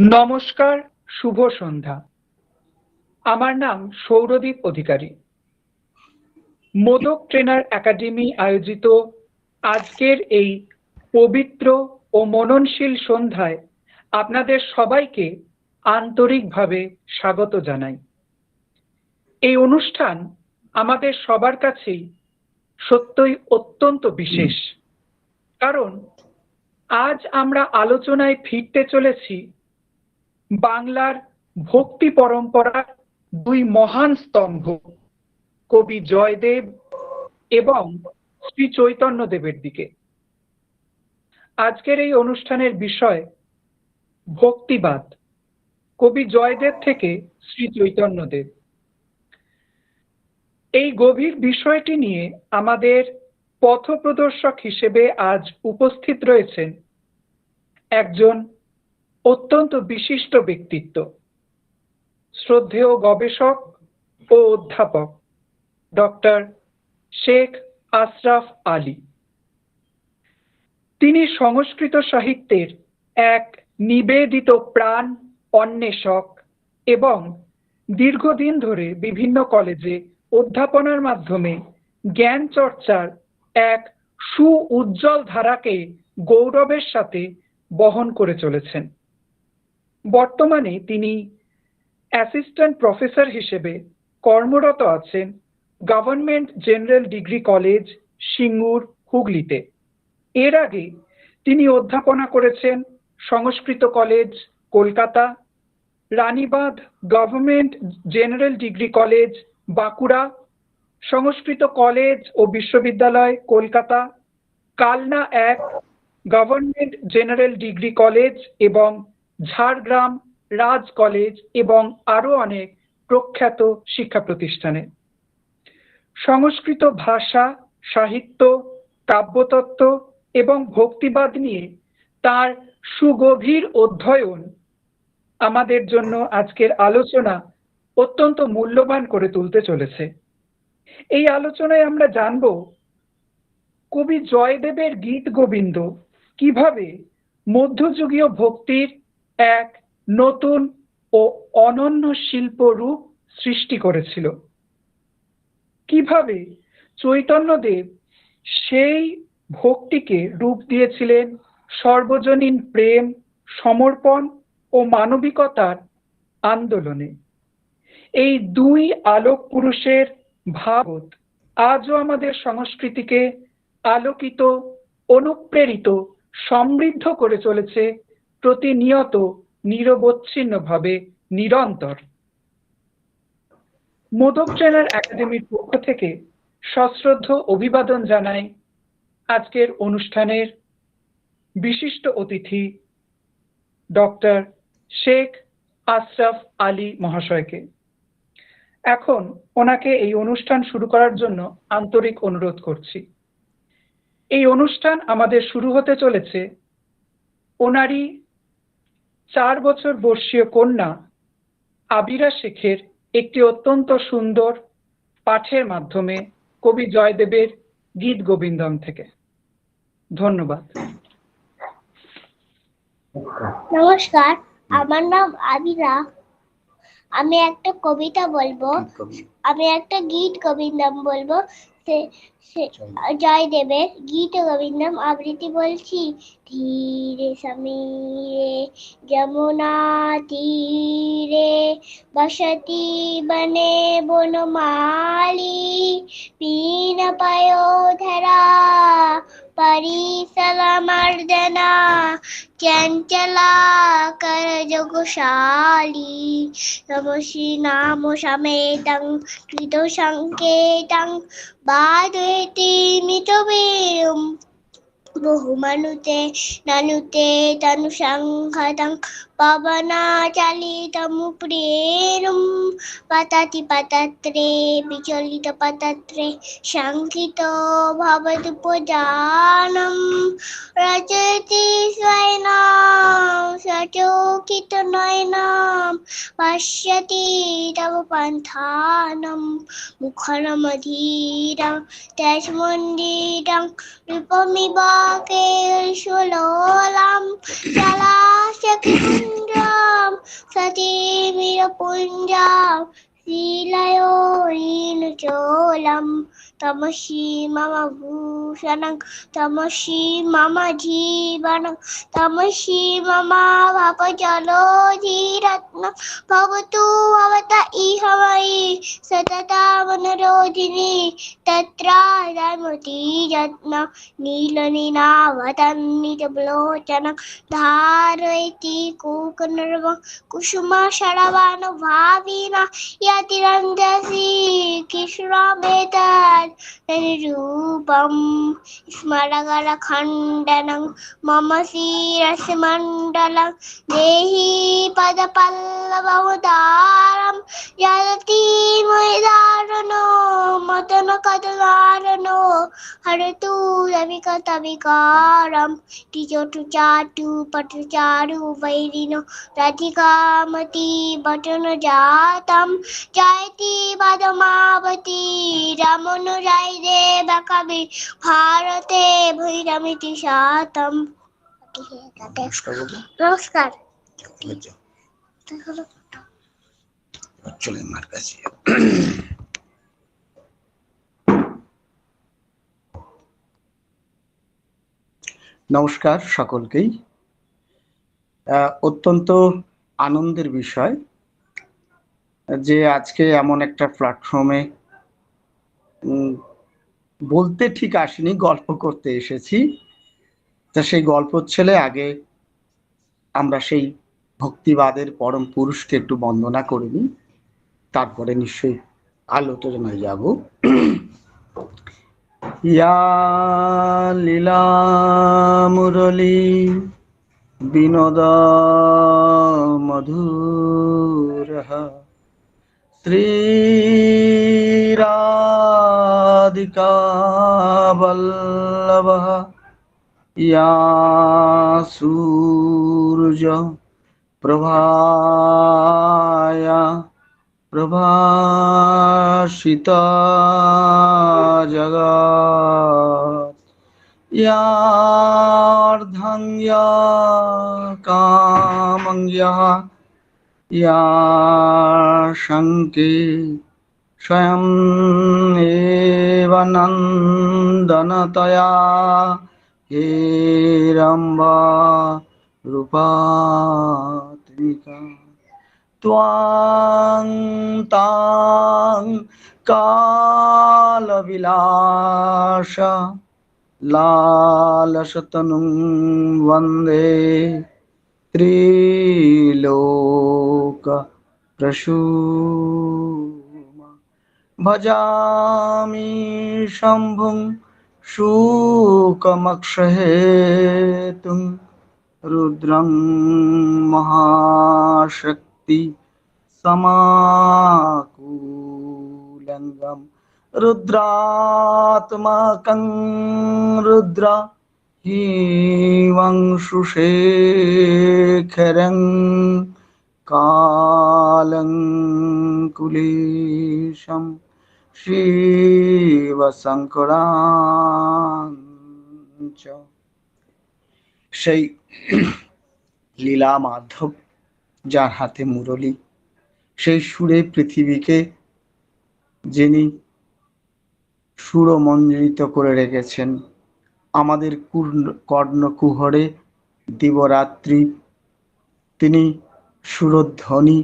নমস্কার, শুভ সন্ধ্যা। আমার নাম সৌরদীপ অধিকারী। মোদক ট্রেনার একাডেমি আয়োজিত আজকের এই পবিত্র ও মননশীল সন্ধ্যায় আপনাদের সবাইকে আন্তরিকভাবে স্বাগত জানাই। এই অনুষ্ঠান আমাদের সবার কাছেই সত্যই অত্যন্ত বিশেষ, কারণ আজ আমরা আলোচনায় ফিরতে চলেছি বাংলার ভক্তি পরম্পরার দুই মহান স্তম্ভ, কবি জয়দেব এবং শ্রী চৈতন্যদেবের দিকে। আজকের এই অনুষ্ঠানের বিষয় ভক্তিবাদ, কবি জয়দেব থেকে শ্রী চৈতন্যদেব। এই গভীর বিষয়টি নিয়ে আমাদের পথপ্রদর্শক হিসেবে আজ উপস্থিত রয়েছেন একজন অত্যন্ত বিশিষ্ট ব্যক্তিত্ব, শ্রদ্ধেয় গবেষক ও অধ্যাপক ডক্টর শেখ আশরাফ আলী। তিনি সংস্কৃত সাহিত্যের এক নিবেদিত প্রাণ অন্বেষক এবং দীর্ঘদিন ধরে বিভিন্ন কলেজে অধ্যাপনার মাধ্যমে জ্ঞান চর্চার এক সুউজ্জ্বল ধারাকে গৌরবের সাথে বহন করে চলেছেন। বর্তমানে তিনি অ্যাসিস্ট্যান্ট প্রফেসর হিসেবে কর্মরত আছেন government general degree college, Singur, হুগলিতে। এর আগে তিনি অধ্যাপনা করেছেন Sanskrit college, Kolkata, Ranibandh government general degree college, Bankura, Sanskrit college ও বিশ্ববিদ্যালয়, কলকাতা, কালনা এক গভর্নমেন্ট জেনারেল ডিগ্রি কলেজ এবং ঝাড়গ্রাম রাজ কলেজ এবং আরো অনেক প্রখ্যাত শিক্ষা প্রতিষ্ঠানে। সংস্কৃত ভাষা, সাহিত্য, কাব্যতত্ত্ব এবং ভক্তিবাদ নিয়ে তার সুগভীর অধ্যয়ন আমাদের জন্য আজকের আলোচনা অত্যন্ত মূল্যবান করে তুলতে চলেছে। এই আলোচনায় আমরা জানব কবি জয়দেবের গীত গোবিন্দ কিভাবে মধ্যযুগীয় ভক্তির এক নতুন ও অনন্য শিল্প রূপ সৃষ্টি করেছিল, কিভাবে চৈতন্যদেব সেই ভক্তিকে রূপ দিয়েছিলেন সর্বজনীন প্রেম, সমর্পণ ও মানবিকতার আন্দোলনে। এই দুই আলোক পুরুষের ভাবত আজও আমাদের সংস্কৃতিকে আলোকিত, অনুপ্রেরিত, সমৃদ্ধ করে চলেছে প্রতিনিয়ত, নিরবচ্ছিন্নভাবে, নিরন্তর। মোদক ট্রেনার একাডেমির পক্ষ থেকে সশ্রদ্ধ অভিবাদন জানাই আজকের অনুষ্ঠানের বিশিষ্ট অতিথি ডক্টর শেখ আশরাফ আলী মহাশয়কে। এখন ওনাকে এই অনুষ্ঠান শুরু করার জন্য আন্তরিক অনুরোধ করছি। এই অনুষ্ঠান আমাদের শুরু হতে চলেছে ওনারই 4 বছর বর্ষীয় কন্যা আবিরা শেখের একটি অত্যন্ত সুন্দর পাঠের মাধ্যমে কবি জয়দেবের গীত গোবিন্দম থেকে। ধন্যবাদ। নমস্কার, আমার নাম আবিরা। আমি একটা কবিতা বলবো, আমি একটা গীত গোবিন্দম বলবো। জয়দেবের গীত গোবিন্দম আবৃত্তি বলছি। ধীরে সমীরে যমুনা তীরে বসতি বনে বনমালী পীন পয়োধরা परिसलमर्दना चंचला कर जोगशाली नमोषि नामो समेतं कृतो संकेतं बाधेति मितवीरं बहुमनुते ननुते तनुसंहतं पवनाचलितमुप्रेरुं पतति पतत्रे विचलित पतत्रे शङ्कितो भवदुपजानं रचयति स्वैनां सचोकितनयनं पश्यति तव पन्थानं मुखरमधीरं तेजमण्डितं रूपमिव केशलोलं जलाशयकुण्डं चन्द्रं सतीमिरपुञ्जं शीलयो नीलचोलं तमसि मम भूषणं तमसि मम जीवनं तमसि मम भवजलोधिरत्नं भवतु भवत इह मयि सततमनुरोधिनी तत्र दमति यत्न नीलनीनावतन्नितबलोचनं धारयति कूकनर्वं कुसुमशरवणभाविना यतिरञ्जसि किशोरमेतत् निरूपं स्मरगरखण्डनं मम शिरसि मण्डलं देहि पदपल्लवमुदारं यदति मुदारनो मतनकदनारनो हरतु रविकतविकारं टिचटु चाटु पटु चारु वैरिनो राधिकामती बटन जातं जयति पदमावती रमनुजाय देव कवि भारते भैरमिति शातम् नमस्कार চলেন মার কাছে। নমস্কার সকলকেই। অত্যন্ত আনন্দের বিষয় যে আজকে এমন একটা প্ল্যাটফর্মে বলতে ঠিক আসেনি, গল্প করতে এসেছি। তা সেই গল্প ছেলে আগে আমরা সেই ভক্তিবাদের পরম পুরুষকে একটু বন্দনা করে নিই, তারপরে নিশ্চয়ই আলোচনায় যাব। ইয়া লীলা মুরলী বিনোদ মধুরঃ শ্রীরাধিকা বল্লভঃ ইয়া সূর্য প্রভায়া প্রভাসিতা জগৎ ইয়ার্ধাঙ্গ্যা কামঙ্গ্যা ইয়া শঙ্কে স্বয়ং এব নন্দনতয়া হেরম্বা রূপাত্মিকা ত্বাং তাং কালবিলাস লালসতনুং বন্দে ত্রিলোক প্রসূমা ভজামি শম্ভুং শুকমক্ষহেতুং রুদ্রং মহাশক্তি সমাকুলঙ্গম রুদ্রাত্মকং রুদ্র হিমংশুশেখরং কালং কুলেশম শিবশঙ্করাঞ্চ। সেই লীলা মাধব যার হাতে মুরলী, সেই সুরে পৃথিবীকে যিনি সুরমঞ্জরিত করে রেখেছেন, আমাদের কর্ণকুহরে দিবরাত্রি তিনি সুরধ্বনি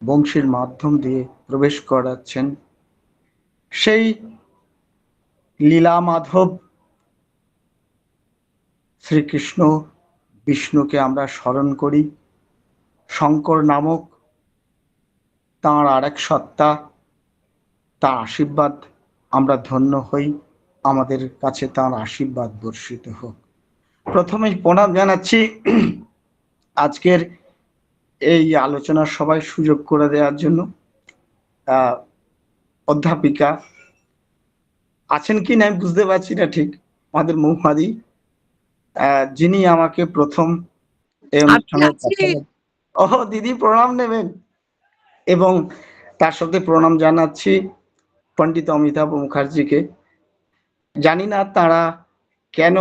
বংশীর মাধ্যম দিয়ে প্রবেশ করাচ্ছেন। সেই লীলা মাধব শ্রীকৃষ্ণ বিষ্ণুকে আমরা স্মরণ করি। শঙ্কর নামক তাঁর আরেক সত্তা, তার আশীর্বাদ আমরা ধন্য হই, আমাদের কাছে তাঁর আশীর্বাদ বর্ষিত হোক। প্রথমেই প্রণাম জানাচ্ছি আজকের এই আলোচনার সবাই সুযোগ করে দেওয়ার জন্য। অধ্যাপিকা আছেন কি না আমি বুঝতে পারছি না ঠিক, আমাদের মৌমাদি, যিনি আমাকে প্রথম এই অনুষ্ঠানে, ও দিদি প্রণাম নেবেন, এবং তার সাথে প্রণাম জানাচ্ছি পণ্ডিত অমিতাভ মুখার্জিকে। জানি না তারা কেন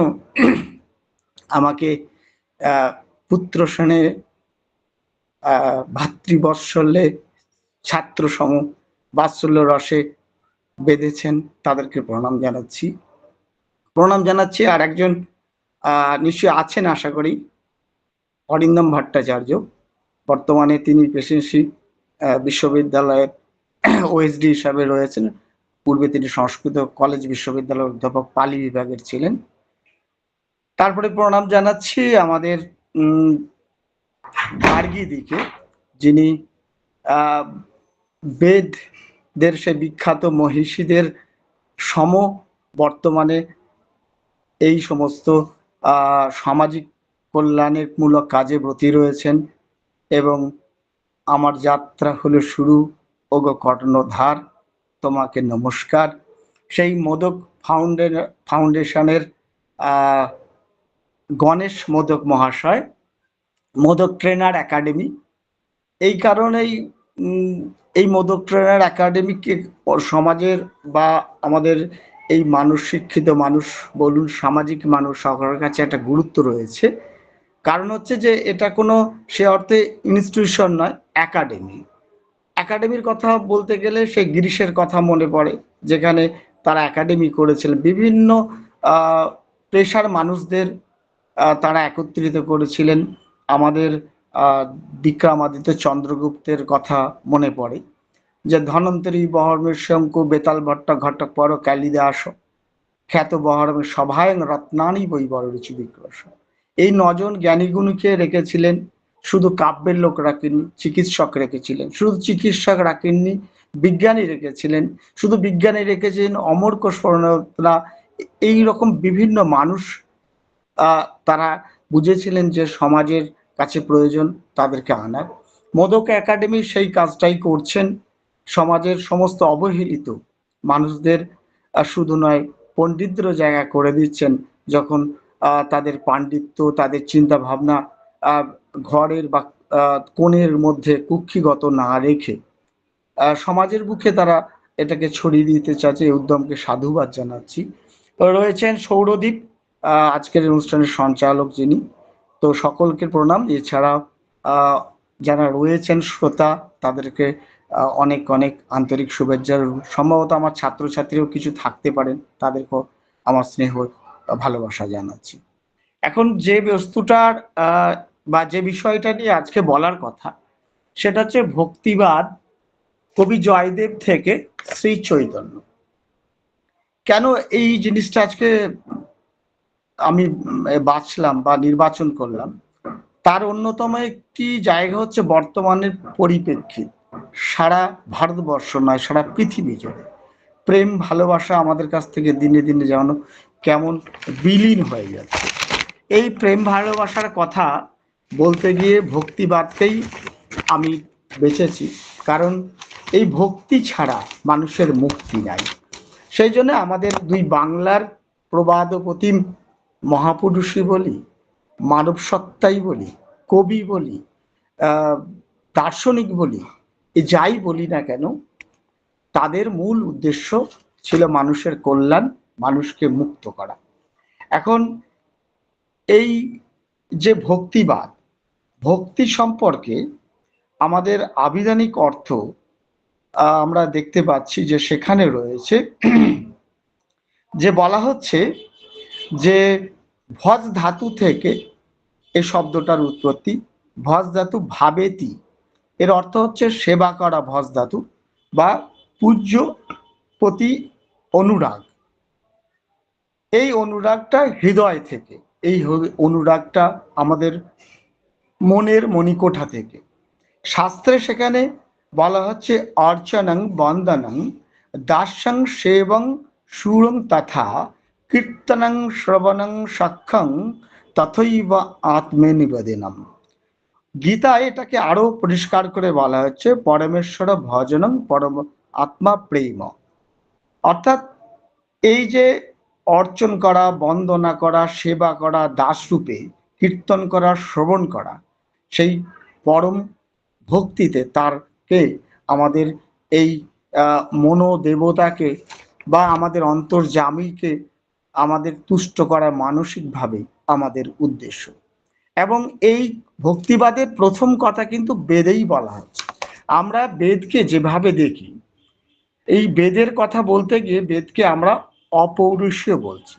আমাকে পুত্র সেনে ভাতৃবৎসল্যে ছাত্র সম বাৎসল্য রসে বেঁধেছেন, তাদেরকে প্রণাম জানাচ্ছি। আর একজন নিশ্চয়ই আছেন আশা করি, অরিন্দম ভট্টাচার্য। বর্তমানে তিনি প্রেসিডেন্সি বিশ্ববিদ্যালয়ের ওএসডি হিসাবে রয়েছেন। পূর্বে তিনি সংস্কৃত কলেজ বিশ্ববিদ্যালয়ের অধ্যাপক পালি বিভাগের ছিলেন। তারপরে প্রণাম জানাচ্ছি আমাদের গার্গীদিকে, যিনি বেদদের সে বিখ্যাত মহিষীদের সম বর্তমানে এই সমস্ত সামাজিক কল্যাণের মূলক কাজে ব্রতী রয়েছেন। এবং আমার যাত্রা হলো শুরু, ওগো কর্ণধার তোমাকে নমস্কার। সেই মোদক ফাউন্ডেশনের গণেশ মোদক মহাশয়, মোদক ট্রেনার একাডেমি, এই কারণেই এই মোদক ট্রেনার একাডেমিকে সমাজের বা আমাদের এই মানুষ, শিক্ষিত মানুষ বলুন, সামাজিক মানুষ সকলের কাছে একটা গুরুত্ব রয়েছে। কারণ হচ্ছে যে এটা কোনো সে অর্থে ইনস্টিটিউশন নয়, একাডেমি। একাডেমির কথা বলতে গেলে সেই গ্রীসের কথা মনে পড়ে, যেখানে তারা একাডেমি করেছিলেন, বিভিন্ন পেশার মানুষদের তারা একত্রিত করেছিলেন। আমাদের বিক্রমাদিত্য চন্দ্রগুপ্তের কথা মনে পড়ে, যে ধনন্তরী বহরমের শঙ্কু বেতাল ভট্ট ঘটক পর কালিদাস খ্যাত বহরমের সভায়ং রত্নানি বৈবর রুচি বিক্রস। এই 9 জন জ্ঞানীগুণীকে রেখেছিলেন। শুধু কাব্যের লোক রাখেননি, চিকিৎসক রেখেছিলেন। শুধু চিকিৎসক রাখেননি, বিজ্ঞানী রেখেছিলেন। শুধু বিজ্ঞানী রেখেছিলেন, অমর্ক স্মরণরা। এইরকম বিভিন্ন মানুষ তারা বুঝেছিলেন যে সমাজের কাছে প্রয়োজন তাদেরকে আনার। মোদক একাডেমি সেই কাজটাই করছেন। সমাজের সমস্ত অবহেলিত মানুষদের শুধু নয়, পণ্ডিতদেরও জায়গা করে দিচ্ছেন, যখন তাদের পাণ্ডিত্য, তাদের চিন্তা ভাবনা ঘরের বা কোণের মধ্যে কুক্ষিগত না রেখে সমাজের বুকে তারা এটাকে ছড়িয়ে দিতে চাচ্ছে। এই উদ্যমকে সাধুবাদ জানাচ্ছি। রয়েছেন সৌরদীপ, আজকের অনুষ্ঠানের সঞ্চালক যিনি। তো সকলকে প্রণাম। এছাড়া যারা রয়েছেন শ্রোতা, তাদেরকে অনেক অনেক আন্তরিক শুভেচ্ছা। সম্ভবত আমার ছাত্রছাত্রীও কিছু থাকতে পারেন, তাদেরকেও আমার স্নেহ ভালোবাসা জানাচ্ছি। এখন যে বস্তুটার বা যে বিষয়টা নিয়ে আজকে বলার কথা, সেটা হচ্ছে ভক্তিবাদ, কবি জয়দেব থেকে শ্রী চৈতন্য। কেন এই জিনিসটা আজকে আমি বাছলাম বা নির্বাচন করলাম, তার অন্যতম একটি জায়গা হচ্ছে বর্তমানের পরিপ্রেক্ষিত। সারা ভারতবর্ষ নয়, সারা পৃথিবী জুড়ে প্রেম ভালোবাসা আমাদের কাছ থেকে দিনে দিনে যেন কেমন বিলীন হয়ে যাচ্ছে। এই প্রেম ভালোবাসার কথা বলতে গিয়ে ভক্তিবাদকেই আমি বেছেছি, কারণ এই ভক্তি ছাড়া মানুষের মুক্তি নাই। সেই জন্য আমাদের দুই বাংলার প্রবাদ প্রতিম মহাপুরুষই বলি, মানব সত্তাই বলি, কবি বলি, দার্শনিক বলি, যাই বলি না কেন, তাদের মূল উদ্দেশ্য ছিল মানুষের কল্যাণ, মানুষকে মুক্ত করা। এখন এই যে ভক্তিবাদ, ভক্তি সম্পর্কে আমাদের আবিধানিক অর্থ আমরা দেখতে পাচ্ছি যে সেখানে রয়েছে যে বলা হচ্ছে যে ভজ ধাতু থেকে এই শব্দটার উৎপত্তি। ভজ ধাতু ভাবেতি, এর অর্থ হচ্ছে সেবা করা, ভজ ধাতু বা পূজ্য প্রতি অনুরাগ। এই অনুরাগটা হৃদয় থেকে, এই অনুরাগটা আমাদের মনের মণিকোঠা থেকে। শাস্ত্রে সেখানে বলা হচ্ছে অর্চনং বন্দনং দাস্যং সেবং সুরং তথা কীর্তনং শ্রবণং সাক্ষং তথৈব আত্মে নিবেদনম। গীতায় এটাকে আরো পরিষ্কার করে বলা হচ্ছে পরমেশ্বর ভজনং পরম আত্মা প্রেম। অর্থাৎ এই যে অর্চন করা, বন্দনা করা, সেবা করা, দাসরূপে কীর্তন করা, শ্রবণ করা, সেই পরম ভক্তিতে তারকে আমাদের এই মনোদেবতাকে বা আমাদের অন্তর্যামীকে আমাদের তুষ্ট করা মানসিকভাবে আমাদের উদ্দেশ্য। এবং এই ভক্তিবাদের প্রথম কথা কিন্তু বেদেই বলা হচ্ছে। আমরা বেদকে যেভাবে দেখি, এই বেদের কথা বলতে গিয়ে বেদকে আমরা অপৌরুষীয় বলছি।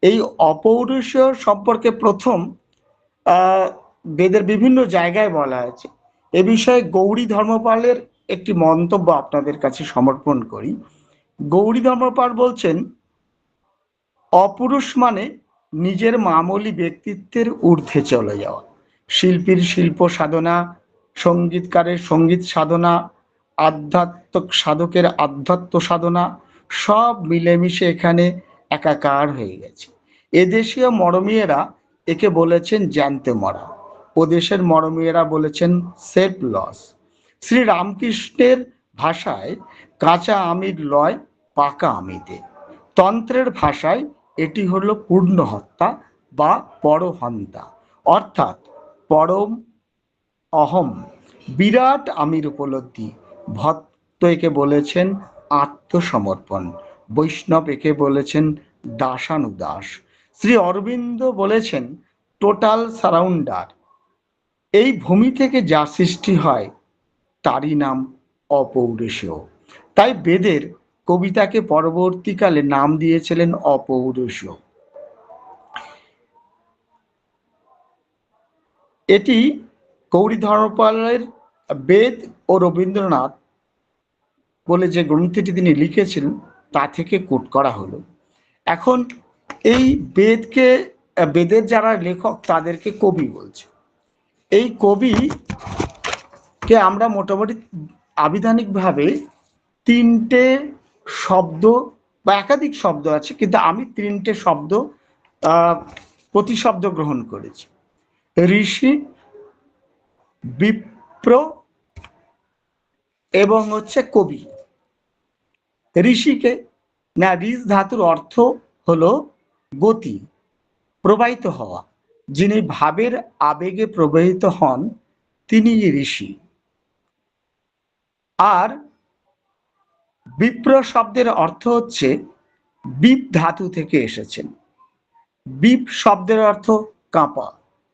এই অপৌরুষীয় সম্পর্কে প্রথম বেদের বিভিন্ন জায়গায় বলা আছে। এ বিষয়ে গৌরী ধর্মপালের একটি মন্তব্য আপনাদের কাছে সমর্পণ করি। গৌরী ধর্মপাল বলছেন, অপুরুষ মানে নিজের মামুলি ব্যক্তিত্বের ঊর্ধ্বে চলে যাওয়া। শিল্পীর শিল্প সাধনা, সঙ্গীতকারের সঙ্গীত সাধনা, আধ্যাত্মিক সাধকের আধ্যাত্ম সাধনা সব মিলেমিশে এখানে একাকার হয়ে গেছে। এদেশীয় মরমীয়েরা একে বলেছেন জ্যান্তে মরা, ওদেশের মরমীয়েরা বলেছেন সেফ লস। শ্রী রামকৃষ্ণের ভাষায় কাঁচা আমির লয় পাকা আমিতে, তন্ত্রের ভাষায় এটি হলো পূর্ণ হত্যা বা পরহন্তা, অর্থাৎ পরম অহম বিরাট আমির উপলব্ধি। ভক্ত একে বলেছেন আত্মসমর্পণ, বৈষ্ণব একে বলেছেন দাসানুদাস, শ্রী অরবিন্দ বলেছেন টোটাল সারাউন্ডার। এই ভূমি থেকে যা সৃষ্টি হয় তারই নাম অপৌরুষীয়। তাই বেদের কবিতাকে পরবর্তীকালে নাম দিয়েছিলেন অপৌরুষীয়। এটি গৌরী ধর্মপালের বেদ ও রবীন্দ্রনাথ বলে যে গ্রন্থটি তিনি লিখেছিলেন তা থেকে কোট করা হলো। এখন এই বেদকে, বেদের যারা লেখক তাদেরকে কবি বলছে। এই কবিকে আমরা মোটামুটি আবিধানিকভাবে তিনটে শব্দ বা একাধিক শব্দ আছে, কিন্তু আমি তিনটে শব্দ প্রতিশব্দ গ্রহণ করেছি। ঋষি, বিপ্র এবং হচ্ছে কবি। ঋষিকে না, ঋষ ধাতুর অর্থ হলো গতি, প্রবাহিত হওয়া। যিনি ভাবের আবেগে প্রবাহিত হন তিনি ঋষি। আর বিপ্র শব্দের অর্থ হচ্ছে বিপ ধাতু থেকে এসেছেন। বিপ শব্দের অর্থ কাঁপা,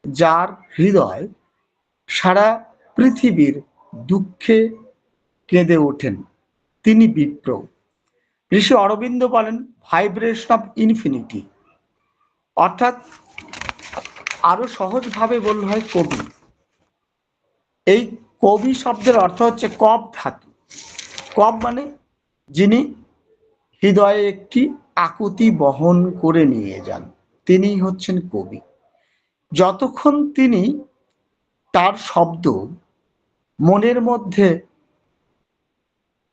যার হৃদয় সারা পৃথিবীর দুঃখে কেঁদে ওঠেন তিনি বিপ্র। ঋষি অরবিন্দ বলেন ভাইব্রেশন অফ ইনফিনিটি, অর্থাৎ আরো সহজভাবে বললে হয় কবি। এই কবি শব্দের অর্থ হচ্ছে কব ধাতু। কব মানে যিনি হৃদয়ে একটি আকুতি বহন করে নিয়ে যান, তিনি হচ্ছেন কবি। যতক্ষণ তিনি তার শব্দ মনের মধ্যে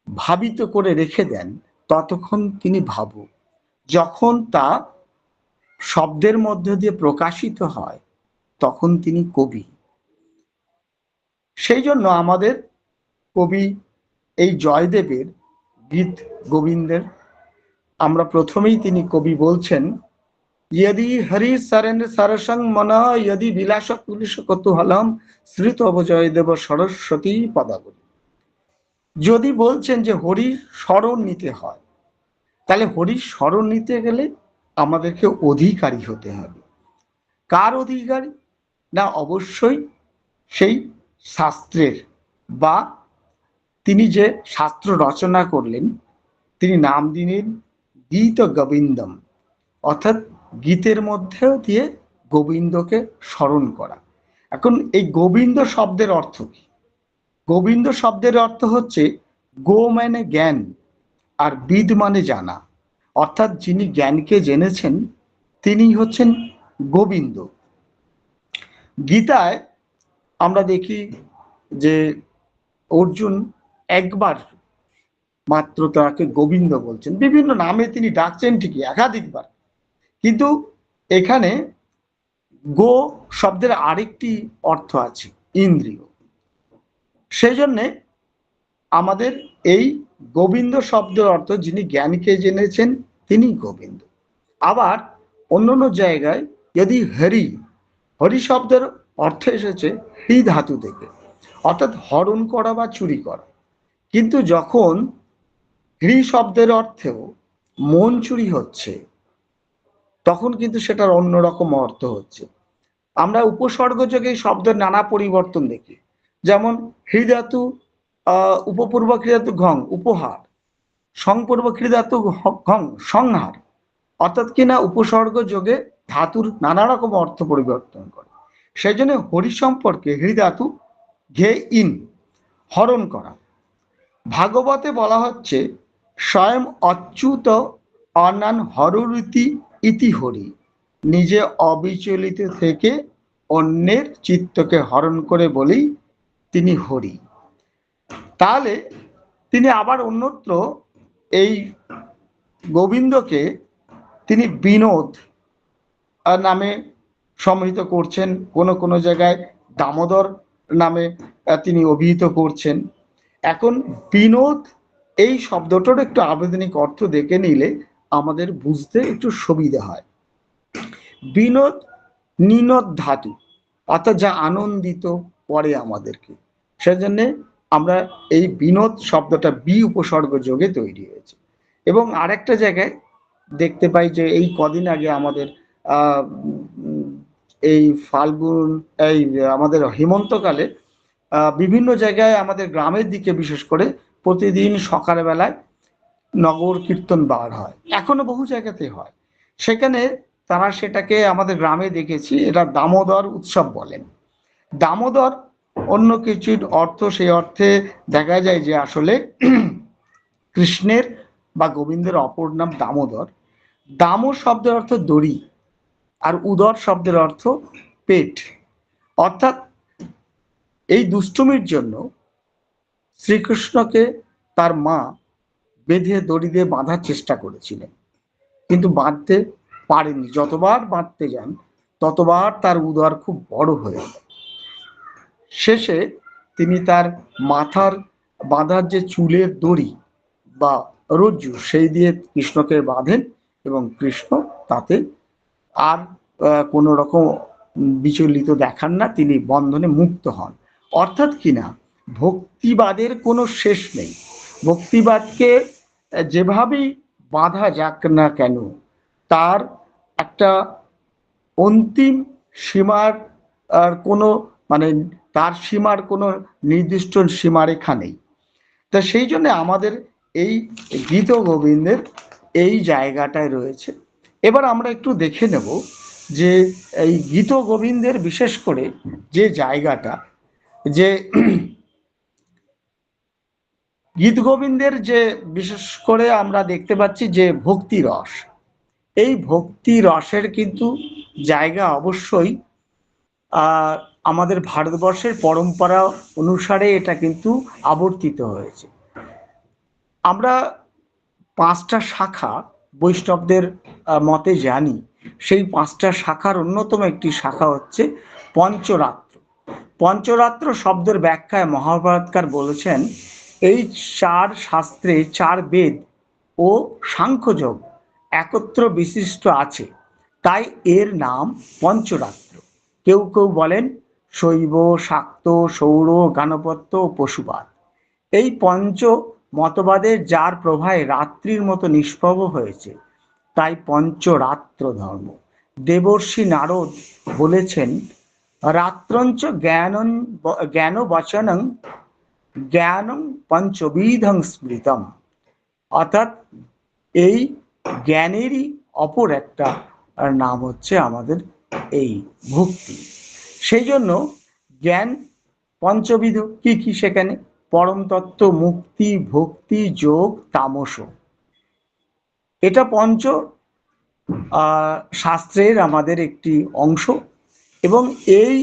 ভাবিত করে রেখে দেন ততক্ষণ তিনি ভাবুক। যখন তা শব্দের মধ্য দিয়ে প্রকাশিত হয় তখন তিনি কবি। সেই জন্য আমাদের কবি এই জয়দেবের গীত গোবিন্দের আমরা প্রথমেই তিনি কবি বলছেন, यदि हरि शरण सरसंग मन यदि বিলাস পুলিশ কৌতূহলম শ্রীত জয়দেব সরস্বতী পদাবলী। যদি বলছেন যে হরির স্মরণ নিতে হয়, তাহলে হরির স্মরণ নিতে গেলে আমাদেরকে অধিকারী হতে হবে। কার অধিকারী? না, অবশ্যই সেই শাস্ত্রের, বা তিনি যে শাস্ত্র রচনা করলেন তিনি নাম দিলেন গীত গোবিন্দম, অর্থাৎ গীতের মধ্যে দিয়ে গোবিন্দকে স্মরণ করা। এখন এই গোবিন্দ শব্দের অর্থ কি? গোবিন্দ শব্দের অর্থ হচ্ছে গো মানে জ্ঞান, আর বিদ মানে জানা, অর্থাৎ যিনি জ্ঞানকে জেনেছেন তিনি হচ্ছেন গোবিন্দ। গীতায় আমরা দেখি যে অর্জুন একবার মাত্র তাকে গোবিন্দ বলছেন, বিভিন্ন নামে তিনি ডাকছেন ঠিকই একাধিকবার, কিন্তু এখানে গো শব্দের আরেকটি অর্থ আছে ইন্দ্রিয়। সেই জন্যে আমাদের এই গোবিন্দ শব্দের অর্থ যিনি জ্ঞানকে জেনেছেন তিনি গোবিন্দ। আবার অন্যান্য জায়গায় যদি হরি, হরি শব্দের অর্থ এসেছে হরি ধাতু থেকে, অর্থাৎ হরণ করা বা চুরি করা। কিন্তু যখন হরি শব্দের অর্থেও মন চুরি হচ্ছে তখন কিন্তু সেটার অন্যরকম অর্থ হচ্ছে। আমরা উপসর্গ যোগে এই শব্দের নানা পরিবর্তন দেখি। যেমন হৃদাতু উপপূর্ব ক্রিয়াতু ঘং উপহার, সংপূর্ব ক্রিয়াতু ঘং সংহার, অর্থাৎ কিনা উপসর্গ যোগে ধাতুর নানা রকম অর্থ পরিবর্তন করে। সেই জন্য হরি সম্পর্কে হৃদাতু ঘে ইন হরণ করা। ভাগবতে বলা হচ্ছে স্বয়ং অচ্যুত অনান হররীতি ইতি হরি, নিজে অবিচলিত থেকে অন্যের চিত্তকে হরণ করে বলেই তিনি হরি। তাহলে তিনি আবার অন্যত্র এই গোবিন্দকে তিনি বিনোদ নামে সম্মিলিত করছেন, কোনো কোনো জায়গায় দামোদর নামে তিনি অভিহিত করছেন। এখন বিনোদ এই শব্দটার একটু আবেদনিক অর্থ দেখে নিলে আমাদের বুঝতে একটু সুবিধা হয়। বিনোদ নিনদ ধাতু, অর্থাৎ যা আনন্দিত করে আমাদেরকে, সেজন্য আমরা এই বিনোদ শব্দটা বি উপসর্গ যোগে তৈরি হয়েছে। এবং আরেকটা জায়গায় দেখতে পাই যে এই কদিন আগে আমাদের এই ফাল্গুন এই আমাদের হেমন্তকালে বিভিন্ন জায়গায় আমাদের গ্রামের দিকে বিশেষ করে প্রতিদিন সকালবেলায় নগর কীর্তন বার হয়, এখনো বহু জায়গাতে হয়। সেখানে তারা সেটাকে আমাদের গ্রামে দেখেছি এটা দামোদর উৎসব বলেন। দামোদর অন্য কিছুর অর্থ, সেই অর্থে দেখা যায় যে আসলে কৃষ্ণের বা গোবিন্দের অপর নাম দামোদর। দামো শব্দের অর্থ দড়ি, আর উদর শব্দের অর্থ পেট। অর্থাৎ এই দুষ্টুমির জন্য শ্রীকৃষ্ণকে তার মা বেঁধে দড়ি দিয়ে বাঁধার চেষ্টা করেছিলেন, কিন্তু বাঁধতে পারেনি। যতবার বাঁধতে যান ততবার তার উদর খুব বড় হয়ে যায়। শেষে তিনি তার মাথার বাঁধার যে চুলের দড়ি বা রজ্জু, সেই দিয়ে কৃষ্ণকে বাঁধেন এবং কৃষ্ণ তাতে আর কোনো রকম বিচলিত দেখান না, তিনি বন্ধনে মুক্ত হন। অর্থাৎ কিনা ভক্তিবাদের কোনো শেষ নেই। ভক্তিবাদকে যেভাবেই বাঁধা যাক না কেন, তার একটা অন্তিম সীমার কোনো মানে তার সীমার কোনো নির্দিষ্ট সীমারেখা নেই। তা সেই জন্য আমাদের এই গীত গোবিন্দের এই জায়গাটায় রয়েছে। এবার আমরা একটু দেখে নেব যে এই গীত গোবিন্দের বিশেষ করে যে জায়গাটা, যে গীত গোবিন্দের যে বিশেষ করে আমরা দেখতে পাচ্ছি যে ভক্তি রস, এই ভক্তি রসের কিন্তু জায়গা অবশ্যই আমাদের ভারতবর্ষের পরম্পরা অনুসারে এটা কিন্তু আবর্তিত হয়েছে। আমরা 5টা শাখা বৈষ্ণবদের মতে জানি, সেই 5টা শাখার অন্যতম একটি শাখা হচ্ছে পঞ্চরাত্র। পঞ্চরাত্র শব্দের ব্যাখ্যায় মহাভারতকার বলেছেন এই 4 শাস্ত্রে 4 বেদ ও সাংখ্যযোগ একত্র বিশিষ্ট আছে, তাই এর নাম পঞ্চরাত্র। কেউ কেউ বলেন শৈব, শাক্ত, সৌর, গাণপত্য ও পশুবাদ। এই পঞ্চ মতবাদের যার প্রভাবে রাত্রির মতো নিষ্প্রভ হয়েছে, তাই পঞ্চরাত্র ধর্ম। দেবর্ষি নারদ বলেছেন রাত্রঞ্চ জ্ঞান বচনং জ্ঞানং পঞ্চবিধং স্মৃতম, অর্থাৎ এই জ্ঞানেরই অপর একটা নাম হচ্ছে আমাদের এই ভক্তি। সেই জন্য জ্ঞান পঞ্চবিধ কি কি সেখানে পরম তত্ত্ব, মুক্তি, ভক্তি, যোগ, তামস। এটা পঞ্চ শাস্ত্রের আমাদের একটি অংশ এবং এই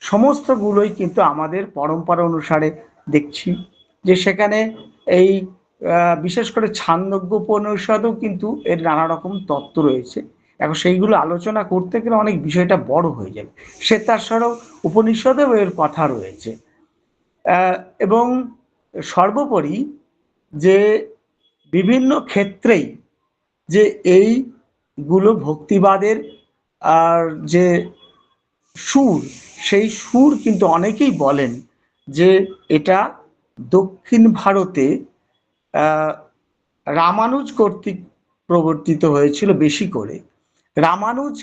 সমস্তগুলোই কিন্তু আমাদের পরম্পরা অনুসারে দেখছি যে সেখানে এই বিশেষ করে ছান্দোগ্য উপনিষদেও কিন্তু এর নানা রকম তত্ত্ব রয়েছে। এখন সেইগুলো আলোচনা করতে গেলে অনেক বিষয়টা বড় হয়ে যাবে। শ্বেতাশ্বর উপনিষদেও এর কথা রয়েছে। এবং সর্বোপরি যে বিভিন্ন ক্ষেত্রেই যে এইগুলো ভক্তিবাদের আর যে সুর, সেই সুর কিন্তু অনেকেই বলেন যে এটা দক্ষিণ ভারতে রামানুজ কর্তৃক প্রবর্তিত হয়েছিল বেশি করে। রামানুজ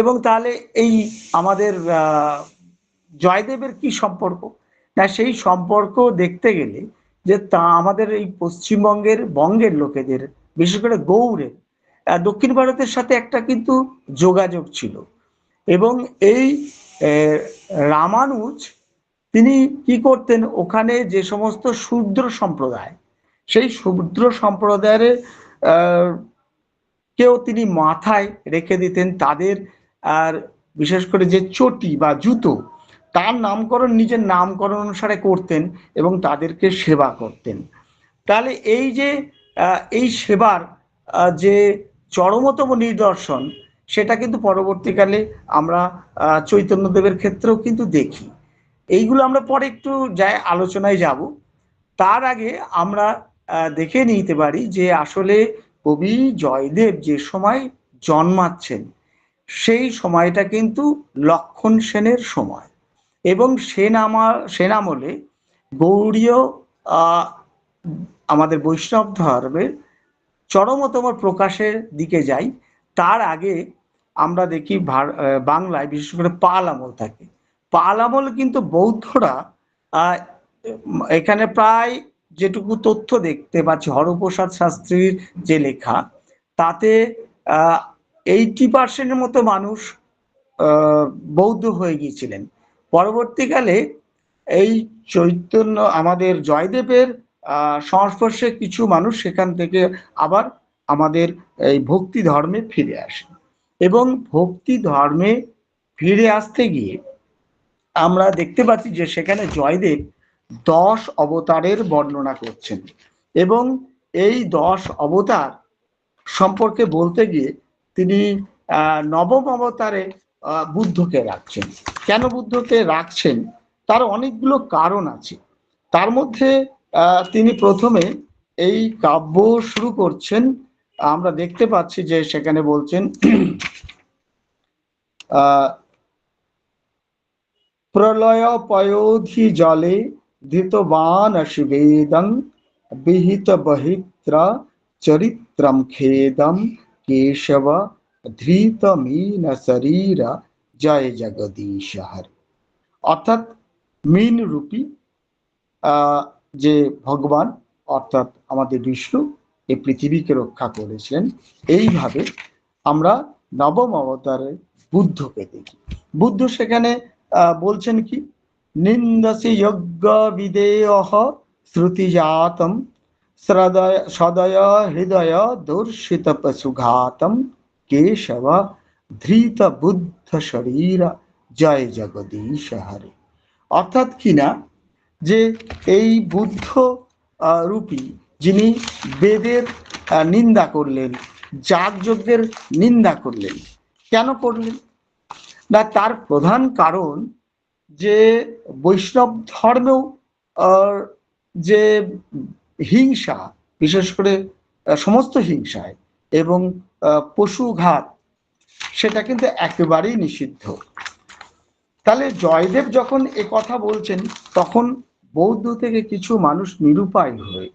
এবং তাহলে এই আমাদের জয়দেবের কি সম্পর্ক? না, সেই সম্পর্ক দেখতে গেলে যে তা আমাদের এই পশ্চিমবঙ্গের বঙ্গের লোকেদের, বিশেষ করে গৌড়ের, দক্ষিণ ভারতের সাথে একটা কিন্তু যোগাযোগ ছিল। এবং এই রামানুজ তিনি কি করতেন, ওখানে যে সমস্ত শূদ্র সম্প্রদায়, সেই শূদ্র সম্প্রদায়ের কেউ তিনি মাথায় রেখে দিতেন, তাদের আর বিশেষ করে যে চটি বা জুতো, তার নামকরণ নিজের নামকরণ অনুসারে করতেন এবং তাদেরকে সেবা করতেন। তাহলে এই যে এই সেবার যে চরমতম নিদর্শন, সেটা কিন্তু পরবর্তীকালে আমরা চৈতন্যদেবের ক্ষেত্রেও কিন্তু দেখি। এইগুলো আমরা পরে একটু আলোচনায় যাব। তার আগে আমরা দেখে নিতে পারি যে আসলে কবি জয়দেব যে সময় জন্মাচ্ছেন, সেই সময়টা কিন্তু লক্ষণ সেনের সময়। এবং সেন আমলে গৌড়ীয় আমাদের বৈষ্ণব ধর্মের চরমতম প্রকাশের দিকে যাই। তার আগে আমরা দেখি বাংলায় বিশেষ করে পাল আমল থাকে। পাল আমল কিন্তু বৌদ্ধরা এখানে প্রায় যেটুকু তথ্য দেখতে পাচ্ছি হরপ্রসাদ শাস্ত্রীর যে লেখা, তাতে 80% মতো মানুষ বৌদ্ধ হয়ে গিয়েছিলেন। পরবর্তীকালে এই চৈতন্য আমাদের জয়দেবের সংস্পর্শে কিছু মানুষ সেখান থেকে আবার আমাদের এই ভক্তি ধর্মে ফিরে আসে। এবং ভক্তি ধর্মে ফিরে আসতে গিয়ে আমরা দেখতে পাচ্ছি যে সেখানে জয়দেব 10 অবতারের বর্ণনা করছেন। এবং এই 10 অবতার সম্পর্কে বলতে গিয়ে তিনি নবম অবতারে বুদ্ধকে রাখছেন। কেন বুদ্ধকে রাখছেন তার অনেকগুলো কারণ আছে। তার মধ্যে তিনি প্রথমে এই কাব্য শুরু করছেন, আমরা দেখতে পাচ্ছি যে সেখানে বলছেন প্রলয় পয়োধি জলে ধৃতবান শিবেদং বিহিত বহিত্র চরিত্রম খেদম কেশব ধৃত মীন শরীর জয় জগদীশ হরি। অর্থাৎ মীন রূপী যে ভগবান অর্থাৎ আমাদের বিষ্ণু এই পৃথিবীকে রক্ষা করেছিলেন। এইভাবে আমরা নবম অবতারে বুদ্ধকে দেখি। বুদ্ধ সেখানে বলছেন কি, নিন্দসি যজ্ঞ বিদেয়ঃ শ্রুতিজাতম সদয় হৃদয় দর্শিত পশুঘাতম কেশব ধৃত বুদ্ধ শরীর জয় জগদীশ হরে। অর্থাৎ কিনা যে এই বুদ্ধ রূপী যিনি বেদের নিন্দা করলেন, যাগযজ্ঞের নিন্দা করলেন, কেন করলেন না, তার প্রধান কারণ যে বৈষ্ণব ধর্মেও যে হিংসা, বিশেষ করে সমস্ত হিংসায় এবং পশুঘাত, সেটা কিন্তু একেবারেই নিষিদ্ধ। তাহলে জয়দেব যখন এ কথা বলছেন, তখন বৌদ্ধ থেকে কিছু মানুষ নিরুপায় হয়ে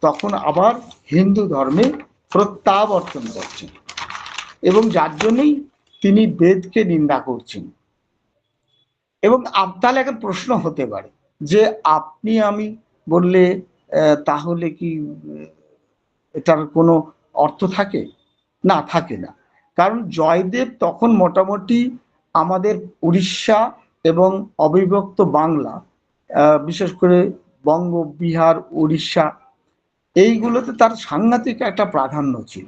তখন আবার হিন্দু ধর্মে প্রত্যাবর্তন করছেন, এবং যার জন্যই তিনি বেদকে নিন্দা করছেন। এবং তাহলে একটা প্রশ্ন হতে পারে যে আপনি আমি বললে তাহলে কি এটার কোনো অর্থ থাকে? না, থাকে না। কারণ জয়দেব তখন মোটামুটি আমাদের উড়িষ্যা এবং অবিভক্ত বাংলা, বিশেষ করে বঙ্গ, বিহার, উড়িষ্যা, এইগুলোতে তার সাংঘাতিক একটা প্রাধান্য ছিল।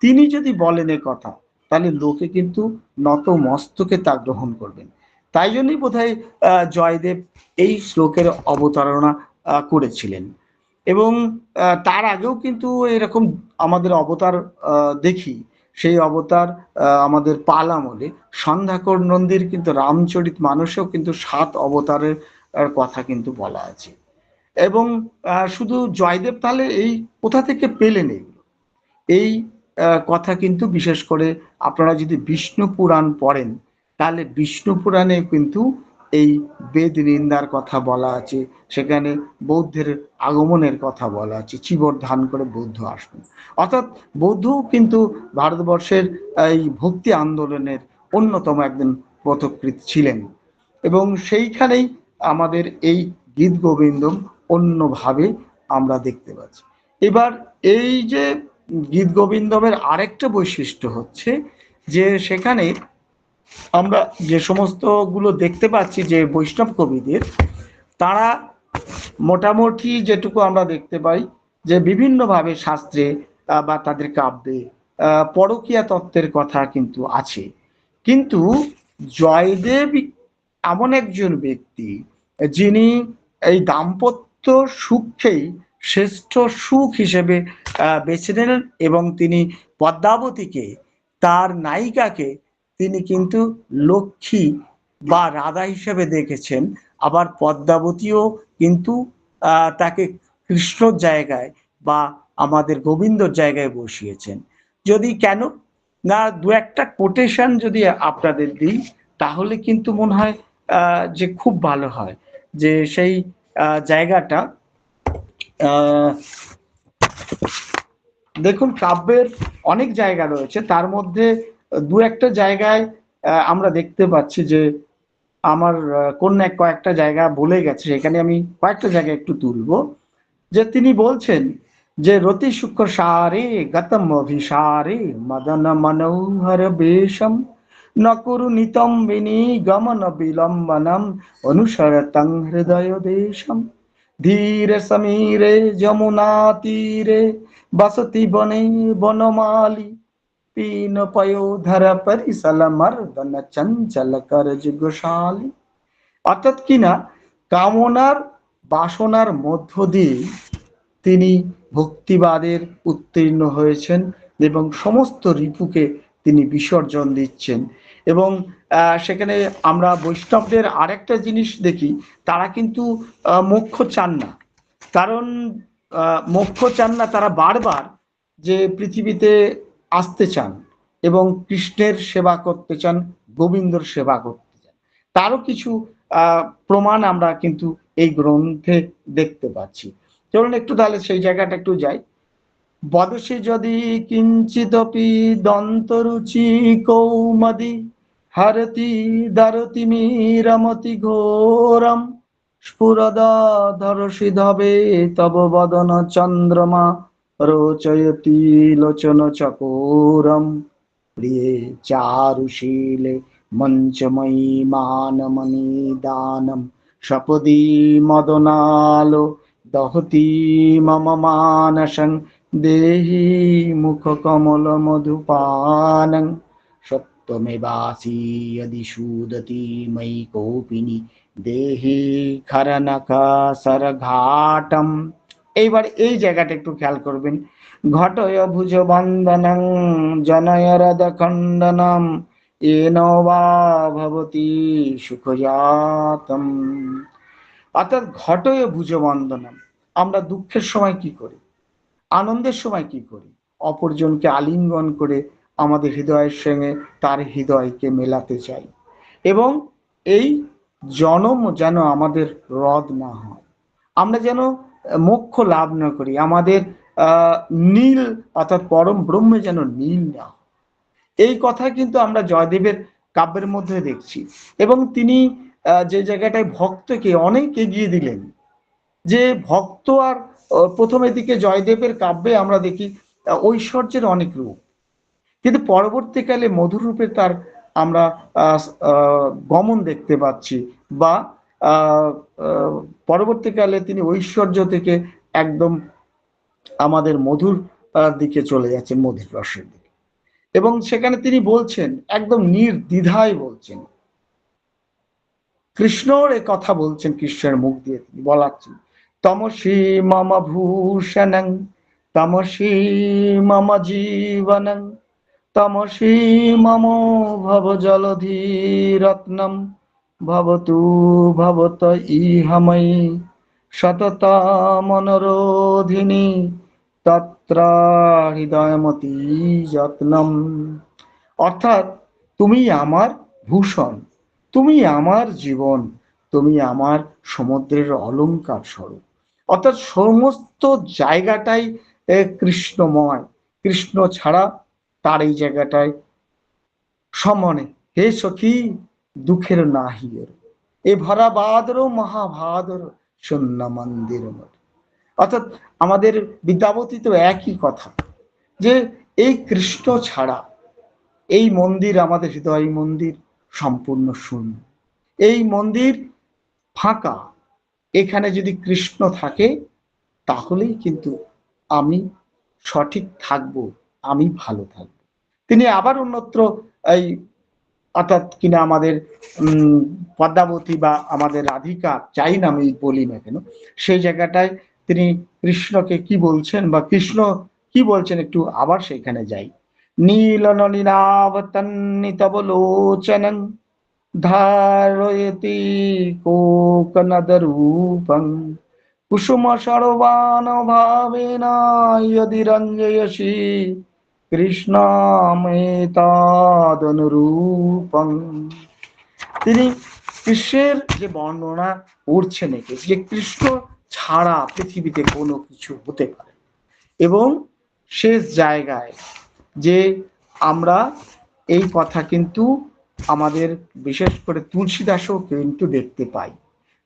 তিনি যদি বলেন এ কথা, তাহলে লোকে কিন্তু নত মস্তকে তা গ্রহণ করবেন। তাই জন্যই বোধহয় জয়দেব এই শ্লোকের অবতারণা করেছিলেন। এবং তার আগেও কিন্তু এরকম আমাদের অবতার দেখি। সেই অবতার আমাদের পাল আমলে সন্ধ্যাকর নন্দীর কিন্তু রামচরিত মানসেও কিন্তু 7 অবতারের কথা কিন্তু বলা আছে। এবং শুধু জয়দেব তাহলে এই কোথা থেকে পেলেন এই কথা কিন্তু বিশেষ করে আপনারা যদি বিষ্ণু পুরাণ পড়েন, তাহলে বিষ্ণু পুরাণে কিন্তু এই বেদ নিন্দার কথা বলা আছে। সেখানে বৌদ্ধের আগমনের কথা বলা আছে, চিবর ধান করে বৌদ্ধ আসবেন। অর্থাৎ বৌদ্ধও কিন্তু ভারতবর্ষের এই ভক্তি আন্দোলনের অন্যতম একজন পথকৃৎ ছিলেন, এবং সেইখানেই আমাদের এই গীত গোবিন্দম অন্যভাবে আমরা দেখতে পাচ্ছি। এবার এই যে গীত গোবিন্দমের আরেকটা বৈশিষ্ট্য হচ্ছে যে সেখানে আমরা যে সমস্ত গুলো দেখতে পাচ্ছি যে বৈষ্ণব কবিদের, তারা মোটামুটি যেটুকু আমরা দেখতে পাই যে বিভিন্নভাবে শাস্ত্রে বা তাদের কাব্যে পরকীয়া তত্ত্বের কথা কিন্তু আছে। কিন্তু জয়দেব এমন একজন ব্যক্তি যিনি এই দাম্পত্য সুখকেই শ্রেষ্ঠ সুখ হিসেবে বেছে নিলেন, এবং তিনি পদ্মাবতীকে, তার নায়িকাকে তিনি কিন্তু লক্ষ্মী বা রাধা হিসেবে দেখেছেন। আবার পদ্মাবতীও কিন্তু তাকে কৃষ্ণর জায়গায় বা আমাদের গোবিন্দর জায়গায় বসিয়েছেন। যদি কেন না, দু একটা কোটেশন যদি আপনাদের দিই তাহলে কিন্তু মনে হয় যে খুব ভালো হয়। যে সেই জায়গাটা দেখুন, কাব্যের অনেক জায়গা রয়েছে, তার মধ্যে দু একটা জায়গায় আমরা দেখতে পাচ্ছি যে আমার কয়েকটা জায়গা বলে গেছে, সেখানে আমি কয়েকটা জায়গা একটু তুলবো। যে তিনি বলছেন যে রতি শুক্র সারে গতম অভিসারে মদন মনোহর বেশম নকুরু নিতম্বিনী গমন বিলম্বনম অনুসরতং হৃদয় দেশম ধীরে সমীরে যমুনা তীরে বসতি বনে বনমালী পীন পয়োধর পরিসল মর্দন চঞ্চল করজ গোশালী। অর্থাৎ কিনা কামনার বাসনার মধ্য দিয়ে তিনি ভক্তিবাদের উত্তীর্ণ হয়েছেন এবং সমস্ত রিপুকে তিনি বিসর্জন দিচ্ছেন। এবং সেখানে আমরা বৈষ্ণবদের আরেকটা জিনিস দেখি, তারা কিন্তু মোক্ষ চান না। কারণ মোক্ষ চান না, তারা বারবার যে পৃথিবীতে আসতে চান এবং কৃষ্ণের সেবা করতে চান, গোবিন্দর সেবা করতে চান। তারও কিছু প্রমাণ আমরা কিন্তু এই গ্রন্থে দেখতে পাচ্ছি। চলুন একটু তাহলে সেই জায়গাটা একটু যাই। বদসি যদি কিঞ্চিদপি দন্তরুচি কৌমদি হরতি দরতি রমতি ঘোরম স্ফুরদা ধরসি ধবে তব বদন চন্দ্রমা রোচয়তি লোচন চকোরম প্রিয়ে চারুশীলে মঞ্চময়ী মানমণি দানম সপদি মদনালো দহতি মম মানসং দেহি মুখ কমল মধুপানং সত্যমেবাসি यदि সুদতি ময়ি কোপিনী দেহি খরনকা সরঘাটম। এইবার এই জায়গাটা একটু খেয়াল করবেন। ঘটয় ভুজ বন্দনং জনয় হৃদ খণ্ডনম এন বা ভবতি সুখজাতম। অর্থাৎ ঘটয় ভুজ বন্দনম, আমরা দুঃখের সময় কি করি, আনন্দের সময় কি করি, অপরজনকে আলিঙ্গন করে আমাদের হৃদয়ের সঙ্গে তার হৃদয়কে মেলাতে চাই, এবং এই জনম যেন আমাদের রদ না হয়, আমরা যেন মোক্ষ লাভ না করি, আমাদের নীল অর্থাৎ পরম ব্রহ্মে যেন নীল না হয়। এই কথা কিন্তু আমরা জয়দেবের কাব্যের মধ্যে দেখছি। এবং তিনি যে জায়গাটায় ভক্তকে অনেক এগিয়ে দিলেন, যে ভক্ত আর প্রথমের দিকে জয়দেবের কাব্যে আমরা দেখি ঐশ্বর্যের অনেক রূপ, কিন্তু পরবর্তীকালে মধুর রূপে তার আমরা গমন দেখতে পাচ্ছি, বা পরবর্তীকালে তিনি ঐশ্বর্য থেকে একদম আমাদের মধুর দিকে চলে যাচ্ছেন, মধুর রসের দিকে। এবং সেখানে তিনি বলছেন, একদম নির্দ্বিধায় বলছেন, কৃষ্ণর এ কথা বলছেন, কৃষ্ণের মুখ দিয়ে তিনি বলাচ্ছেন, তমসি মম ভূষণং তমসি মম জীবনং তমসি মম ভব জলধি রত্নম ভবতু ভবত ইহময়ী সততা মনোরোধিনী তত্র হৃদয়মতি যত্নম। অর্থাৎ তুমি আমার ভূষণ, তুমি আমার জীবন, তুমি আমার সমুদ্রের অলংকার স্বরূপ। অর্থাৎ সমস্ত জায়গাটাই কৃষ্ণময়, কৃষ্ণ ছাড়া তার এই জায়গাটায় সম্মানে হে সখী দুঃখের নাহির, এ ভরা বাদর মহাভাদর শূন্য মন্দির মোর। অর্থাৎ আমাদের বিদ্যাপতি তো একই কথা, যে এই কৃষ্ণ ছাড়া এই মন্দির, আমাদের হৃদয় মন্দির সম্পূর্ণ শূন্য, এই মন্দির ফাঁকা। এখানে যদি কৃষ্ণ থাকে তাহলেই কিন্তু আমি সঠিক থাকব, আমি ভালো থাকব। তিনি আবার অন্যত্র এই অর্থাৎ কিনা আমাদের পদ্মাবতী বা আমাদের রাধিকা, যাই না আমি বলি না কেন, সেই জায়গাটায় তিনি কৃষ্ণকে কি বলছেন বা কৃষ্ণ কি বলছেন একটু আবার সেখানে যাই। নীল নলিনাবতন্নিতবলোচনং ধারয়তি কোকনদরূপং কুসুম সর্বান ভাবেন यदि রঞ্জয়সি কৃষ্ণমেতাদনুরূপং। তিনি কৃষ্ণের যে বর্ণনা করছেন, একে যে কৃষ্ণ ছাড়া পৃথিবীতে কোনো কিছু হতে পারে, এবং শেষ জায়গায় যে আমরা এই কথা কিন্তু আমাদের বিশেষ করে তুলসীদাসও কিন্তু দেখতে পাই।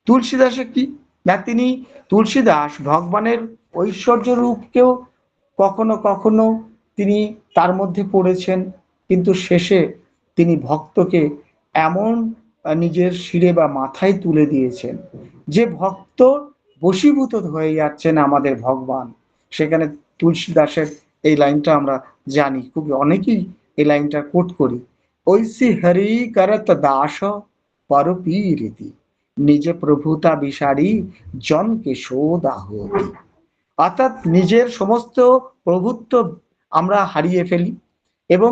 তুলসীদাসে কি না, তিনি তুলসীদাস ভগবানের ঐশ্বর্য রূপকেও কখনো কখনো তিনি তার মধ্যে পড়েছেন, কিন্তু শেষে তিনি ভক্তকে এমন নিজের শিরে বা মাথায় তুলে দিয়েছেন যে ভক্ত বশীভূত হয়ে যাচ্ছেন আমাদের ভগবান। সেখানে তুলসীদাসের এই লাইনটা আমরা জানি, খুবই অনেকেই এই লাইনটা কোট করি। ঐসি হরি করত দাস পরপীরিতি নিজে প্রভুতা বিসারি জনকে শোদাহতি। অর্থাৎ নিজের সমস্ত প্রভুত্ব আমরা হারিয়ে ফেলি, এবং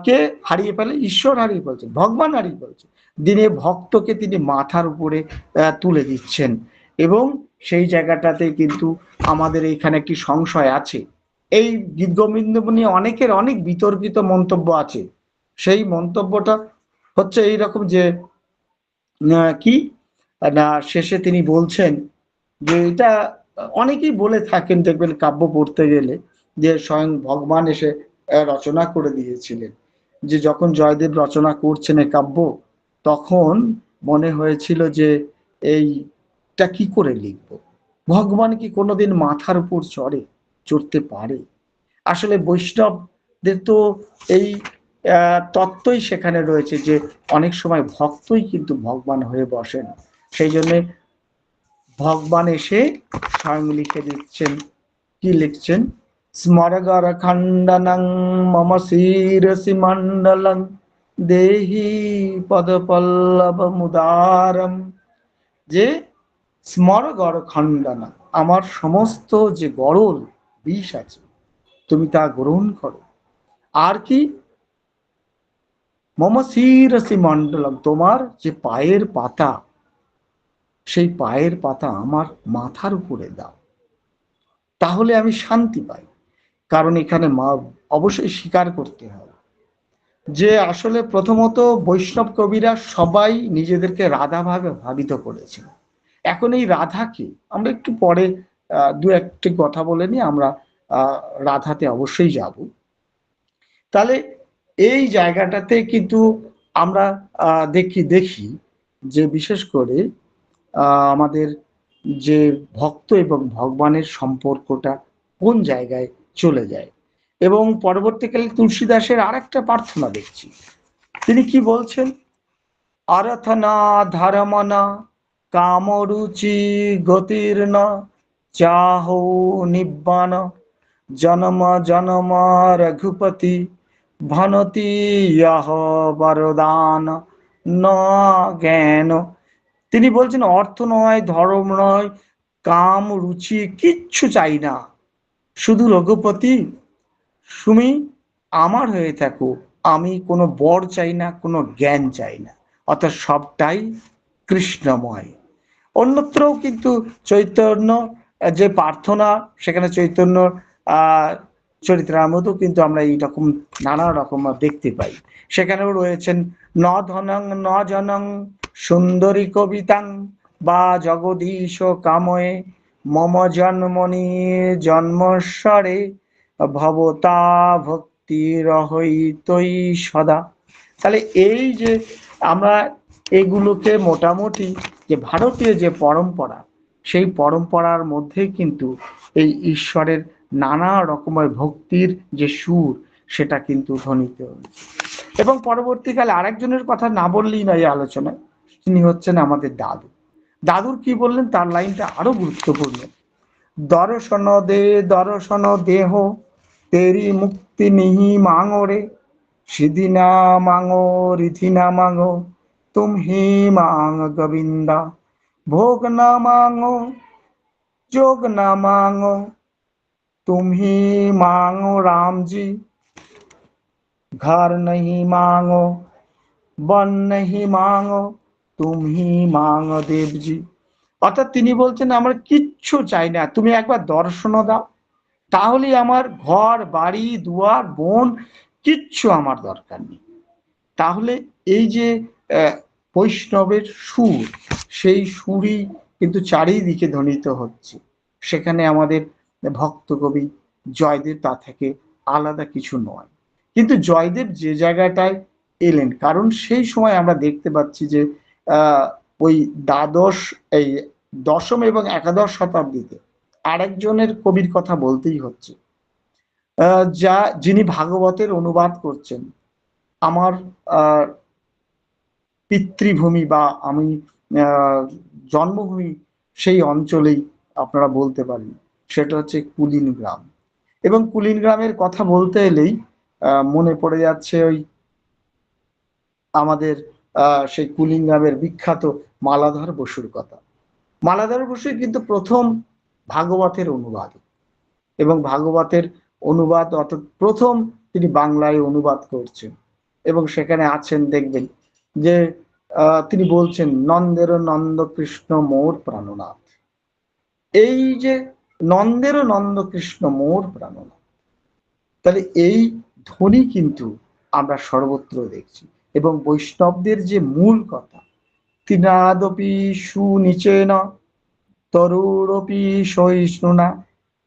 কে হারিয়ে ফেলে? ঈশ্বর হারিয়ে ফেলছে, ভগবান হারিয়ে ফেলছে। দিনে ভক্তকে তিনি মাথার উপরে তুলে দিচ্ছেন, এবং সেই জায়গাটাতে কিন্তু আমাদের এইখানে একটি সংশয় আছে। এই গীত গোবিন্দ নিয়ে অনেকের অনেক বিতর্কিত মন্তব্য আছে। সেই মন্তব্যটা হচ্ছে এইরকম যে কি না, শেষে তিনি বলছেন যে এটা অনেকেই বলে থাকেন, দেখবেন কাব্য পড়তে গেলে, যে স্বয়ং ভগবান এসে রচনা করে দিয়েছিলেন। যে যখন জয়দেব রচনা করছেন এই কাব্য, তখন মনে হয়েছিল যে এইটা কি করে লিখব, ভগবান কি কোনোদিন মাথার উপর চড়তে পারে? আসলে বৈষ্ণবদের তো এই তত্ত্বই সেখানে রয়েছে যে অনেক সময় ভক্তই কিন্তু ভগবান হয়ে বসেন। সেই জন্য ভগবান এসে স্বয়ং লিখে দিচ্ছেন, কি লিখছেন? স্মরগর খণ্ডনং মম শিরসি মণ্ডলং দেহি পদপল্লব মুদারম। যে স্মরগর খণ্ডনা, আমার সমস্ত যে গরল বিষ আছে তুমি তা গ্রহণ করো। আর কি? মম শিরসি মণ্ডলম, তোমার যে পায়ের পাতা, সেই পায়ের পাতা আমার মাথার উপরে দাও, তাহলে আমি শান্তি পাই। কারণ এখানে অবশ্যই স্বীকার করতে হবে যে আসলে প্রথমত বৈষ্ণব কবিরা সবাই নিজেদেরকে রাধা ভাবে ভাবিত করেছেন। এখন এই রাধাকে আমরা একটু পরে দু একটি কথা বলে নিয়ে আমরা রাধাতে অবশ্যই যাব। তাহলে এই জায়গাটাতে কিন্তু আমরা দেখি যে বিশেষ করে আমাদের যে ভক্ত এবং ভগবানের সম্পর্কটা কোন জায়গায় চলে যায়। এবং পরবর্তীকালে তুলসীদাসের আর একটা প্রার্থনা দেখছি, তিনি কি বলছেন? আরাধনা ধর্মনা কামরুচি গতির্ন চাহো নিব্বান জনম জনম রঘুপতি ভনতি ইহ বরদান ন জ্ঞান। তিনি বলছেন অর্থ নয়, ধর্ম নয়, কাম রুচি কিচ্ছু চাই না, শুধু রঘুপতি তুমি আমার হয়ে থাকো। আমি কোনো বর চাই না, কোনো জ্ঞান চাই না, অর্থাৎ সবটাই কৃষ্ণময়। অন্যত্রও কিন্তু চৈতন্য যে প্রার্থনা, সেখানে চৈতন্য চরিত্রামৃতও কিন্তু আমরা এইরকম নানা রকম দেখতে পাই। সেখানেও রয়েছেন ন ধনং ন জনং সুন্দরী কবিতাং বা জগদীশ কাময়ে মম জন্মনি জন্মস্বরে ভবতা ভক্তি রহৈতই সদা। তাহলে এই যে আমরা এগুলোকে মোটামুটি যে ভারতীয় যে পরম্পরা, সেই পরম্পরার মধ্যে কিন্তু এই ঈশ্বরের নানা রকমের ভক্তির যে সুর সেটা কিন্তু ধ্বনিত হয়েছে। এবং পরবর্তীকালে আরেকজনের কথা না বললেই নয় এই আলোচনায়, তিনি হচ্ছেন আমাদের দাদু। দাদুর কি বললেন তার লাইনটা আরো গুরুত্বপূর্ণ। দর্শন দেহ তেরি মুক্তি নিহি মাঙো রে, সিধি না মাঙো রিধি না মাঙো তুম হি মাঙ গোবিন্দা, ভোগ না মাঙো যোগ না মাঙো तुम ही मांगो राम जी, घर नहीं मांगो वन नहीं मांगो तुम ही मांगो देव जी। অর্থাৎ তিনি বলছেন আমরা কিচ্ছু চাই না, তুমি একবার দর্শন দাও, তাহলেই আমার ঘর বাড়ি দুয়ার বোন কিচ্ছু আমার দরকার নেই। তাহলে এই যে বৈষ্ণবের সুর, সেই সুরই কিন্তু চারিদিকে ধ্বনিত হচ্ছে। সেখানে আমাদের ভক্ত কবি জয়দেব তা থেকে আলাদা কিছু নয়। কিন্তু জয়দেব যে জায়গাটায় এলেন, কারণ সেই সময় আমরা দেখতে পাচ্ছি যে ওই এই দশম এবং একাদশ শতাব্দীতে আরেকজনের কবির কথা বলতেই হচ্ছে, যিনি ভাগবতের অনুবাদ করছেন। আমার পিতৃভূমি বা আমি জন্মভূমি সেই অঞ্চলেই আপনারা বলতে পারেন, সেটা হচ্ছে কুলিন গ্রাম। এবং কুলিন গ্রামের কথা বলতে এলেই মনে পড়ে যাচ্ছে ওই আমাদের সেই কুলিন গ্রামের বিখ্যাত মালাধর বসুর কথা। মালাধর বসু কিন্তু প্রথম ভাগবতের অনুবাদ, এবং ভাগবতের অনুবাদ অর্থাৎ প্রথম তিনি বাংলায় অনুবাদ করছেন। এবং সেখানে আছেন দেখবেন যে তিনি বলছেন নন্দের নন্দ কৃষ্ণ মোর প্রাণনাথ। এই যে নন্দের নন্দ কৃষ্ণ মোর প্রাণনাথ, তাহলে এই ধ্বনি কিন্তু আমরা সর্বত্র দেখছি। এবং বৈষ্ণবদের যে মূল কথা, তিনাদপি সুনিচেন তরুরপি সহিষ্ণুনা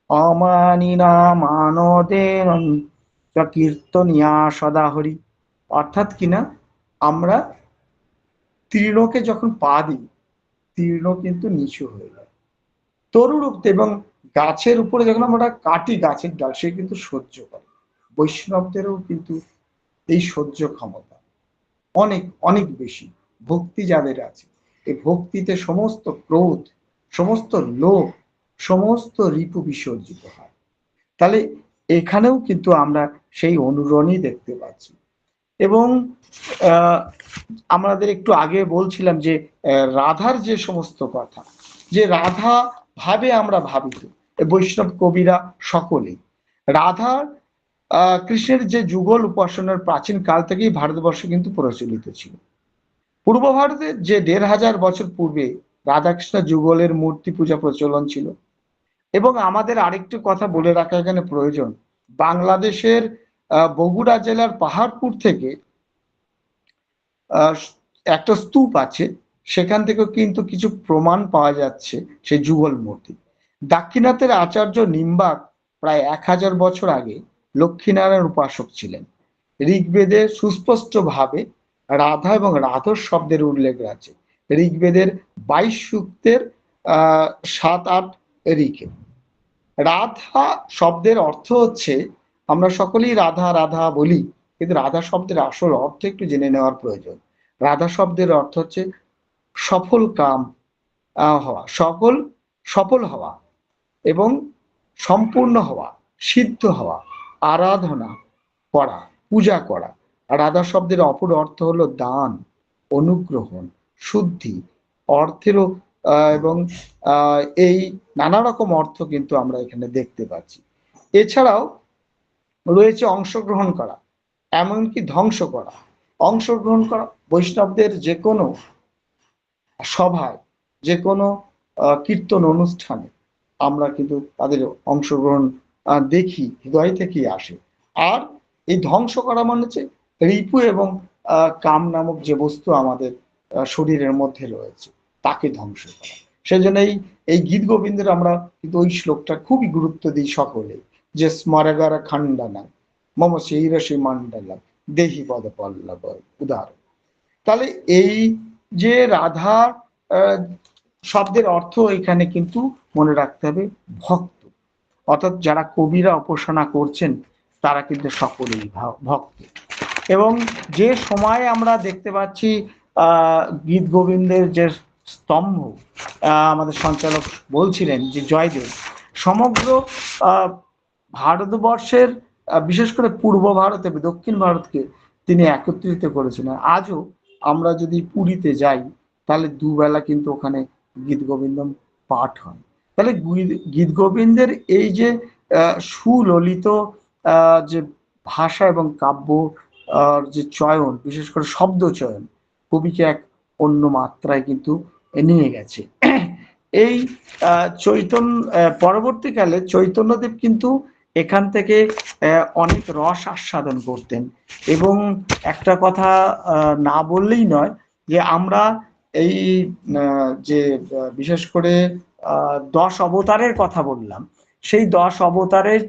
অমানিনা মানদেন কীর্তনিয়া সদা হরি। অর্থাৎ কিনা আমরা তৃণকে যখন পা দিই, তৃণ কিন্তু নিচু হয়ে যায়। তরুরূপ এবং গাছের উপরে যখন আমরা কাটি গাছের ডাল, সে কিন্তু সহ্য করে। বৈষ্ণবদেরও কিন্তু এই সহ্য ক্ষমতা অনেক অনেক বেশি। ভক্তি যাদের আছে, এই ভক্তিতে সমস্ত ক্রোধ, সমস্ত লোভ, সমস্ত রিপু বিসর্জিত হয়। তাহলে এখানেও কিন্তু আমরা সেই অনুরণই দেখতে পাচ্ছি। এবং আমাদের একটু আগে বলছিলাম যে রাধার যে সমস্ত কথা, যে রাধা ভাবে আমরা ভাবিত, বৈষ্ণব কবিরা সকলেই রাধার কৃষ্ণের যে যুগল উপাসনার প্রাচীন কাল থেকেই ভারতবর্ষে কিন্তু প্রচলিত ছিল। পূর্ব ভারতে যে ১৫০০ বছর পূর্বে রাধাকৃষ্ণ যুগলের মূর্তি পূজা প্রচলন ছিল। এবং আমাদের আরেকটি কথা বলে রাখা এখানে প্রয়োজন, বাংলাদেশের বগুড়া জেলার পাহাড়পুর থেকে একটা স্তূপ আছে, সেখান থেকেও কিন্তু কিছু প্রমাণ পাওয়া যাচ্ছে সেই যুগল মূর্তি। দাক্ষিণাত্যের আচার্য নিম্বাক প্রায় ১০০০ বছর আগে লক্ষ্মীনারায়ণ উপাসক ছিলেন। ঋগ্বেদে সুস্পষ্ট ভাবে রাধা এবং রাধর শব্দের উল্লেখ আছে। ঋগ্বেদের ২২ সূক্তের ৭-৮ ঋকে। রাধা শব্দের অর্থ হচ্ছে, আমরা সকলেই রাধা রাধা বলি, কিন্তু রাধা শব্দের আসল অর্থ একটু জেনে নেওয়ার প্রয়োজন। রাধা শব্দের অর্থ হচ্ছে সফল কাম হওয়া, সফল হওয়া এবং সম্পূর্ণ হওয়া, সিদ্ধ হওয়া, আরাধনা করা, পূজা করা। রাধা শব্দের অপর অর্থ হলো দান, অনুগ্রহণ, শুদ্ধি, অর্থেরও এবং এই নানা রকম অর্থ কিন্তু আমরা এখানে দেখতে পাচ্ছি। এছাড়াও রয়েছে অংশগ্রহণ করা, এমনকি ধ্বংস করা। অংশগ্রহণ করা, বৈষ্ণবদের যে কোনো সভায়, যে কোনো কীর্তন অনুষ্ঠানে আমরা কিন্তু তাদের অংশগ্রহণ দেখি, হৃদয় থেকেই আসে। আর এই ধ্বংস করা মানে হচ্ছে রিপু এবং কাম নামক যে বস্তু আমাদের শরীরের মধ্যে রয়েছে, তাকে ধ্বংস করা। সেজন্য এই গীত গোবিন্দের আমরা কিন্তু ওই শ্লোকটা খুবই গুরুত্ব দিই সকলে, যে স্মরগার খণ্ডনা মম শিরসি মণ্ডলম দেহি পদপল্লব উদাহরণ। তাহলে এই যে রাধা শব্দের অর্থ এখানে কিন্তু মনে রাখতে হবে ভক্ত, অর্থাৎ যারা কবিরা উপাসনা করছেন তারা কিন্তু সকলেই ভক্ত। এবং যে সময় আমরা দেখতে পাচ্ছি গীত গোবিন্দের যে স্তম্ভ, আমাদের সঞ্চালক বলছিলেন যে জয়দেব সমগ্র ভারতবর্ষের বিশেষ করে পূর্ব ভারত এবং দক্ষিণ ভারতকে তিনি একত্রিত করেছেন। আজও আমরা যদি পুরীতে যাই তাহলে দুবেলা কিন্তু ওখানে গীত গোবিন্দম পাঠ হয়। তাহলে গীত গোবিন্দের এই যে সুললিত যে ভাষা এবং কাব্য যে চয়ন, বিশেষ করে শব্দ চয়ন, কবিকে এক অন্য মাত্রায় কিন্তু নিয়ে গেছে। এই পরবর্তীকালে চৈতন্যদেব কিন্তু এখান থেকে অনেক রস আস্বাদন করতেন। এবং একটা কথা না বললেই নয় যে আমরা এই যে বিশেষ করে 10 অবতারের কথা বললাম, সেই 10 অবতারের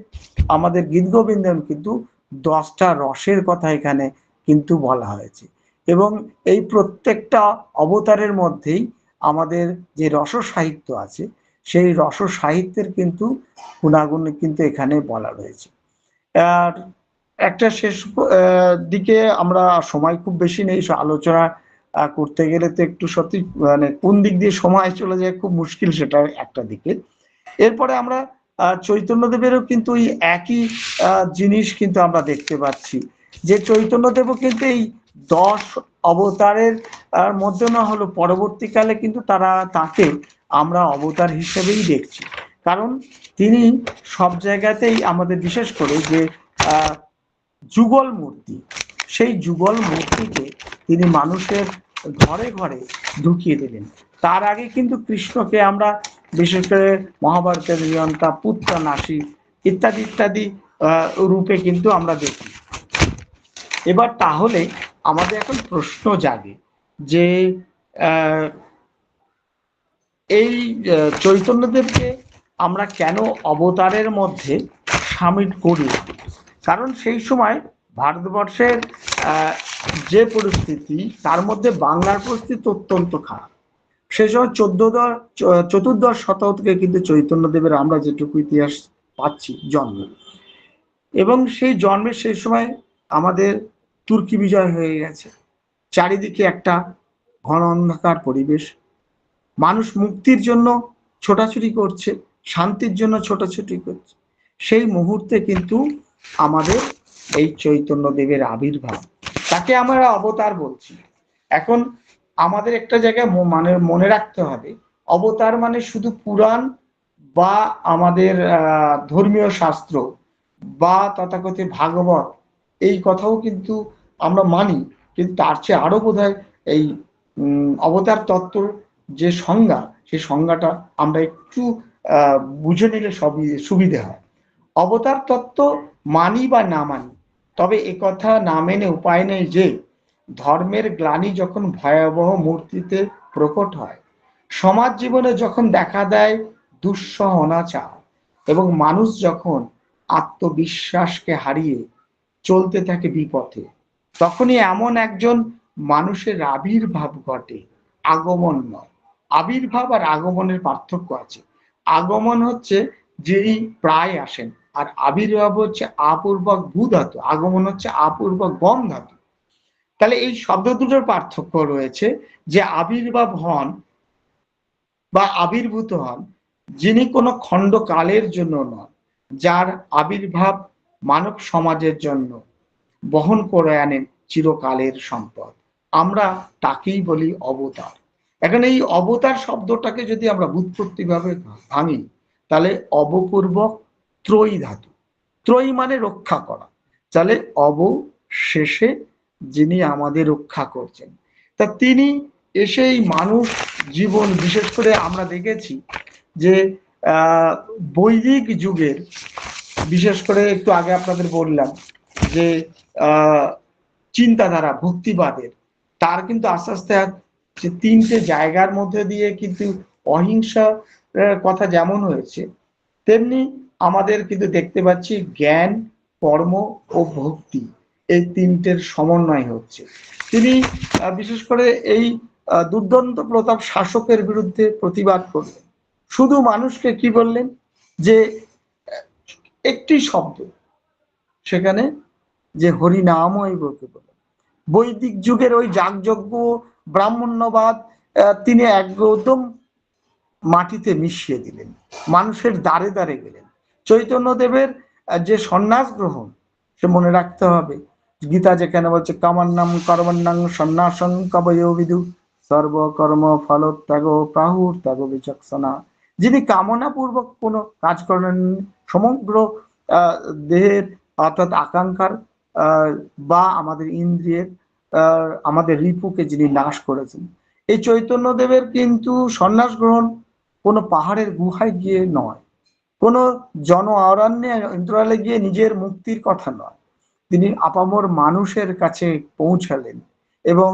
আমাদের গীত গোবিন্দম কিন্তু 10টা রসের কথা এখানে কিন্তু বলা হয়েছে। এবং এই প্রত্যেকটা অবতারের মধ্যেই আমাদের যে রস সাহিত্য আছে সেই রস সাহিত্যের কিন্তু গুণাগুণ কিন্তু এখানে বলা রয়েছে। আর একটা শেষ দিকে আমরা সময় খুব বেশি নেই, আলোচনা করতে গেলে তো একটু সত্যি মানে কোন দিক দিয়ে সময় চলে যায় খুব মুশকিল, সেটা একটা দিকে। এরপরে আমরা চৈতন্যদেবেরও কিন্তু এই একই জিনিস কিন্তু আমরা দেখতে পাচ্ছি যে চৈতন্যদেবও কিন্তু এই 10 অবতারের মধ্যে না হলো পরবর্তীকালে কিন্তু তাকে আমরা অবতার হিসেবেই দেখছি। কারণ তিনি সব জায়গাতেই আমাদের বিশেষ করে যে যুগল মূর্তি, সেই যুগল মূর্তিকে তিনি মানুষের ঘরে ঘরে ঢুকিয়ে দিলেন। তার আগে কিন্তু কৃষ্ণকে আমরা বিশেষ করে মহাভারতের নিয়ন্তা, পুত্র নাসী ইত্যাদি ইত্যাদি রূপে কিন্তু আমরা দেখি। এবার তাহলে আমাদের এখন প্রশ্ন জাগে যে এই চৈতন্যদেবকে আমরা কেন অবতারের মধ্যে সামিল করি? কারণ সেই সময় ভারতবর্ষের যে পরিস্থিতি, তার মধ্যে বাংলার পরিস্থিতি অত্যন্ত খারাপ। সেই সময় চতুর্দশ শতাব্দীতে কিন্তু চৈতন্যদেবের আমরা যেটুকু ইতিহাস পাচ্ছি জন্ম, এবং সেই জন্মের সেই সময় আমাদের তুর্কি বিজয় হয়ে গেছে, চারিদিকে একটা ঘন অন্ধকার পরিবেশ, মানুষ মুক্তির জন্য ছোটাছুটি করছে, শান্তির জন্য ছোটাছুটি করছে। সেই মুহূর্তে কিন্তু আমাদের এই চৈতন্যদেবের আবির্ভাব, তাকে আমরা অবতার বলছি। এখন আমাদের একটা জায়গায় মনে রাখতে হবে, অবতার মানে শুধু পুরাণ বা আমাদের ধর্মীয় শাস্ত্র বা তথাকথিত ভাগবত, এই কথাও কিন্তু আমরা মানি, কিন্তু তার চেয়ে আরো বোধহয় এই অবতার তত্ত্ব যে সংজ্ঞা, সেই সংজ্ঞাটা আমরা একটু বুঝে নিলে সবই সুবিধে হয়। অবতার তত্ত্ব মানি বা না মানি, তবে একথা না মেনে উপায় নেই যে ধর্মের গ্লানি যখন ভয়াবহ মূর্তিতে প্রকট হয়, সমাজ জীবনে যখন দেখা দেয় দুঃসহ অনাচার, এবং মানুষ যখন আত্মবিশ্বাসকে হারিয়ে চলতে থাকে বিপথে, তখনই এমন একজন মানুষের আবির্ভাব ঘটে, আগমন নয়। আবির্ভাব আর আগমনের পার্থক্য আছে। আগমন হচ্ছে যিনি প্রায় আসেন, আর আবির্ভাব হচ্ছে আপূর্বক ভূ ধাতু, আগমন হচ্ছে আপূর্বক গম ধাতু। তাহলে এই শব্দ দুটোর পার্থক্য রয়েছে, যে আবির্ভাব হন বা আবির্ভূত হন যিনি কোনো খণ্ডকালের জন্য নন, যার আবির্ভাব মানব সমাজের জন্য বহন করে আনেন চিরকালের সম্পদ, আমরা তাকেই বলি অবতার। এখন এই অবতার শব্দটাকে যদি আমরা ব্যুৎপত্তি ভাবে ভাঙি, তাহলে অবপূর্বক ত্রয়ী ধাতু, ত্রয়ী মানে রক্ষা করা, তাহলে অবশেষে যিনি আমাদের রক্ষা করছেন, তা তিনি এসেই মানুষ জীবন, বিশেষ করে আমরা দেখেছি যে বৈদিক যুগের, বিশেষ করে একটু আগে আপনাদের বললাম যে চিন্তাধারা ভক্তিবাদের, তার কিন্তু আস্তে আস্তে যে 3টে জায়গার মধ্যে দিয়ে কিন্তু অহিংসা কথা যেমন হয়েছে, তেমনি আমাদের কিন্তু দেখতে পাচ্ছি জ্ঞান, কর্ম ও ভক্তি, এই তিনটের সমন্বয় হচ্ছে। তিনি বিশেষ করে এই দুর্দান্ত প্রতাপ শাসকের বিরুদ্ধে প্রতিবাদ করলেন। শুধু মানুষকে কি বললেন যে একটি শব্দ সেখানে, যে হরিনামই বলতে বলেন। বৈদিক যুগের ওই যাগযজ্ঞ ব্রাহ্মণ্যবাদ তিনি একদম মাটিতে মিশিয়ে দিলেন, মানুষের দ্বারে দ্বারে গেলেন। চৈতন্যদেবের যে সন্ন্যাস গ্রহণ, সে মনে রাখতে হবে গীতা যেখানে বলছে কামান্নাম কর্মণ্যাং সন্ন্যাসং কবয়ো বিদু সর্বকর্ম ফলত্যাগ প্রাহুর ত্যাগ বিচক্ষণা। যিনি কামনা পূর্বক কোনো কাজ করেন, সমগ্র দেহের অর্থাৎ আকাঙ্ক্ষার বা আমাদের ইন্দ্রিয়ের আমাদের রিপুকে যিনি নাশ করেছেন। এই চৈতন্যদেবের কিন্তু সন্ন্যাস গ্রহণ কোনো পাহাড়ের গুহায় গিয়ে নয়, কোনো জন অরণ্যে অন্তরালে গিয়ে নিজের মুক্তির কথা নয়। তিনি আপামর মানুষের কাছে পৌঁছালেন এবং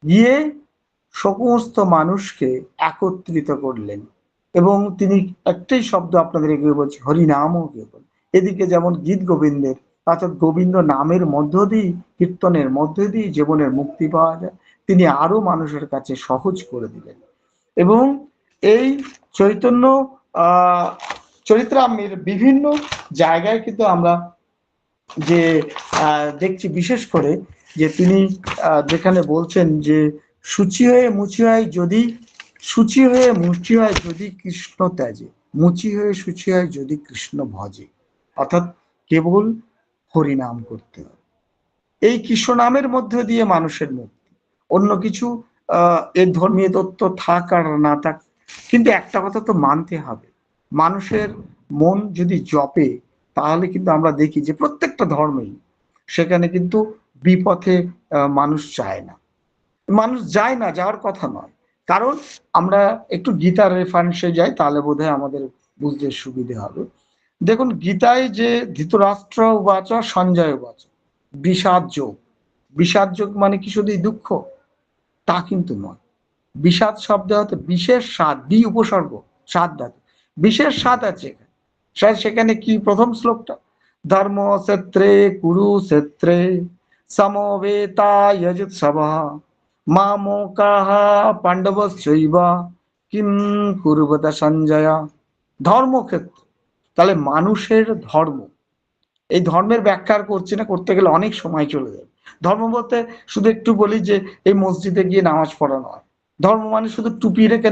গিয়ে সমস্ত মানুষকে একত্রিত করলেন। এবং তিনি একটাই শব্দ আপনাদের এগিয়ে বলছে, হরিনামও কেবল। এদিকে যেমন গীত গোবিন্দের অর্থাৎ গোবিন্দ নামের মধ্য দিয়ে, কীর্তনের মধ্য দিয়ে জীবনের মুক্তি পাওয়া যায়, তিনি আরো মানুষের কাছে সহজ করে দিলেন। এবং এই চৈতন্য চরিত্রামের বিভিন্ন জায়গায় কিন্তু আমরা যে দেখছি, বিশেষ করে যে তিনি যেখানে বলছেন যে শুচি হয়ে মুচি হয় যদি, শুচি হয়ে মুচি হয় যদি কৃষ্ণ ত্যাজে, মুচি হয়ে শুচি হয় যদি কৃষ্ণ ভজে। অর্থাৎ কেবল হরিনাম করতে হবে। এই কৃষ্ণ নামের মধ্যে দিয়ে মানুষের মুক্তি। অন্য কিছু এর ধর্মীয় তত্ত্ব থাক আর না থাক, কিন্তু একটা কথা তো মানতে হবে, মানুষের মন যদি জপে তাহলে কিন্তু আমরা দেখি যে প্রত্যেকটা ধর্মেই সেখানে কিন্তু বিপথে মানুষ যায় না, মানুষ যায় না, যাওয়ার কথা নয়। কারণ আমরা একটু গীতার রেফারেন্সে যাই, তাহলে বোধহয় আমাদের বুঝতে সুবিধে হবে। দেখুন গীতায় যে ধৃতরাষ্ট্র উবাচ সঞ্জয় উবাচ বিষাদ যোগ, বিষাদ যোগ মানে কি শুধুই দুঃখ? তা কিন্তু নয়। বিষাদ শব্দ হতে বিশেষ স্বাদ, বি উপসর্গ, স্বাদ ধাতু, বিশেষ স্বাদ আছে। সেখানে কি প্রথম শ্লোকটা, ধর্মক্ষেত্রে কুরুক্ষেত্রে সমবেতা যজুৎসভা মামকাঃ পাণ্ডবশ্চৈব কিম কুর্বত সঞ্জয়। ধর্মক্ষেত্র, তাহলে মানুষের ধর্ম। এই ধর্মের ব্যাখ্যা করছি না, করতে গেলে অনেক সময় চলে যাবে। ধর্ম বলতে শুধু একটু বলি যে এই মসজিদে গিয়ে নামাজ পড়া নয়। ধর্ম মানে শুধু টুপি রেখে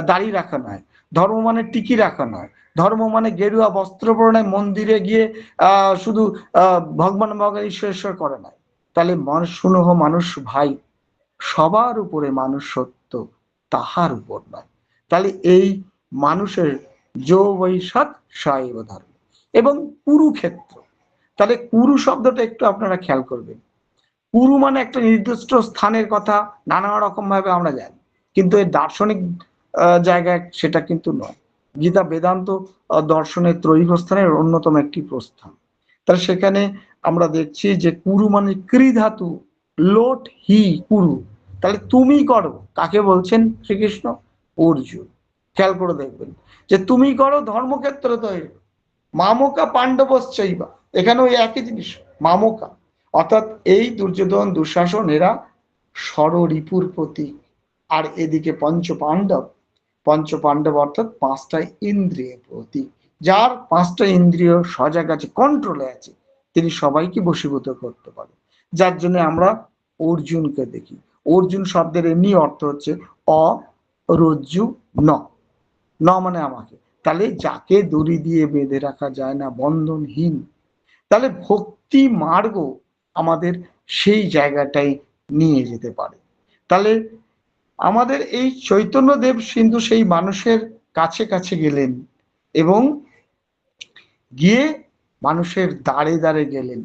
দাঁড়িয়ে রাখা নয়। ধর্ম মানে টিকি রাখা নয়। ধর্ম মানে গেরুয়া বস্ত্র পরনে মন্দিরে গিয়ে শুধু ভগবান ভগবান ঈশ্বর ঈশ্বর করে নয়। তাহলে মানুষ শুনো, মানুষ ভাই, সবার উপরে মানুষ সত্য, তাহার উপর নয়। তাহলে এই মানুষের যো বৈশাখ সাইব ধর্ম। এবং কুরুক্ষেত্র, তাহলে কুরু শব্দটা একটু আপনারা খেয়াল করবেন। কুরু মানে একটা নির্দিষ্ট স্থানের কথা নানা রকম ভাবে আমরা জানি, কিন্তু এই দার্শনিক জায়গায় সেটা কিন্তু নয়। গীতা বেদান্ত দর্শনের ত্রয়ী প্রস্থানের অন্যতম একটি প্রস্থান। তাহলে সেখানে আমরা দেখছি যে কুরু মানে ক্রি ধাতু, লোট হি কুরু। তাহলে তুমি করো, কাকে বলছেন? শ্রীকৃষ্ণ, অর্জুন। খেয়াল করে দেখবেন যে তুমি করো ধর্মক্ষেত্র তৈরি, মামকা পাণ্ডবশ্চৈবা, এখানে ওই একই জিনিস, মামকা। অর্থাৎ এই দুর্যোধন দুঃশাসন এরা ষড়রিপুর প্রতীক। আর এদিকে পঞ্চ পাণ্ডব অর্থাৎ পাঁচটা ইন্দ্রিয় প্রতীক। যার পাঁচটা ইন্দ্রিয় সজাগ আছে, কন্ট্রোলে আছে, তিনি সবাইকে বশীভূত করতে পারেন। যার জন্য আমরা অর্জুনকে দেখি। অর্জুন শব্দের এমনি অর্থ হচ্ছে অরজ্জু ন, ন মানে আমাকে। তাহলে যাকে দড়ি দিয়ে বেঁধে রাখা যায় না, বন্ধনহীন। তাহলে ভক্তি মার্গ আমাদের সেই জায়গাটাই নিয়ে যেতে পারে। তাহলে আমাদের এই চৈতন্যদেব সিন্ধু সেই মানুষের কাছে কাছে গেলেন এবং গিয়ে মানুষের দ্বারে দ্বারে গেলেন।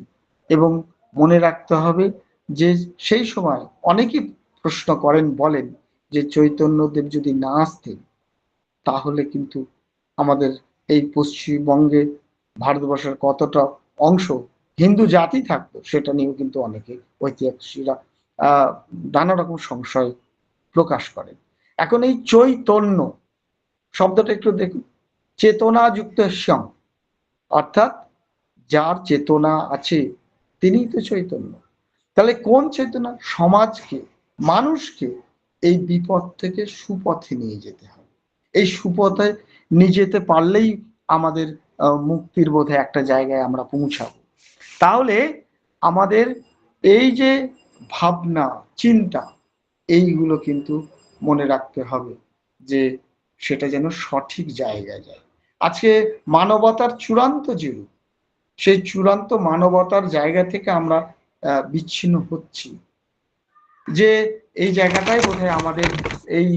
এবং মনে রাখতে হবে যে সেই সময় অনেকেই প্রশ্ন করেন, বলেন যে চৈতন্যদেব যদি না আসতেন তাহলে কিন্তু আমাদের এই পশ্চিমবঙ্গে ভারতবর্ষের কতটা অংশ হিন্দু জাতি থাকতো, সেটা নিয়েও কিন্তু অনেকে ঐতিহাসিকরা নানা রকম সংশয় প্রকাশ করেন। এখন এই চৈতন্য শব্দটা একটু দেখুন, চেতনা যুক্ত স্যং, অর্থাৎ যার চেতনা আছে, তিনিই তো চৈতন্য। তাহলে কোন চৈতন্য? সমাজকে, মানুষকে এই বিপদ থেকে সুপথে নিয়ে যেতে হবে। এই সুপথে নিয়ে যেতে পারলেই আমাদের মুক্তির বোধে একটা জায়গায় আমরা পৌঁছাবো। তাহলে আমাদের এই যে ভাবনা চিন্তা এইগুলো কিন্তু মনে রাখতে হবে যে সেটা যেন সঠিক জায়গায় যায়। আজকে মানবতার চূড়ান্ত যে রূপ, সেই চূড়ান্ত মানবতার জায়গা থেকে আমরা বিচ্ছিন্ন হচ্ছি। যে এই জায়গাটাই বোধহয় আমাদের এই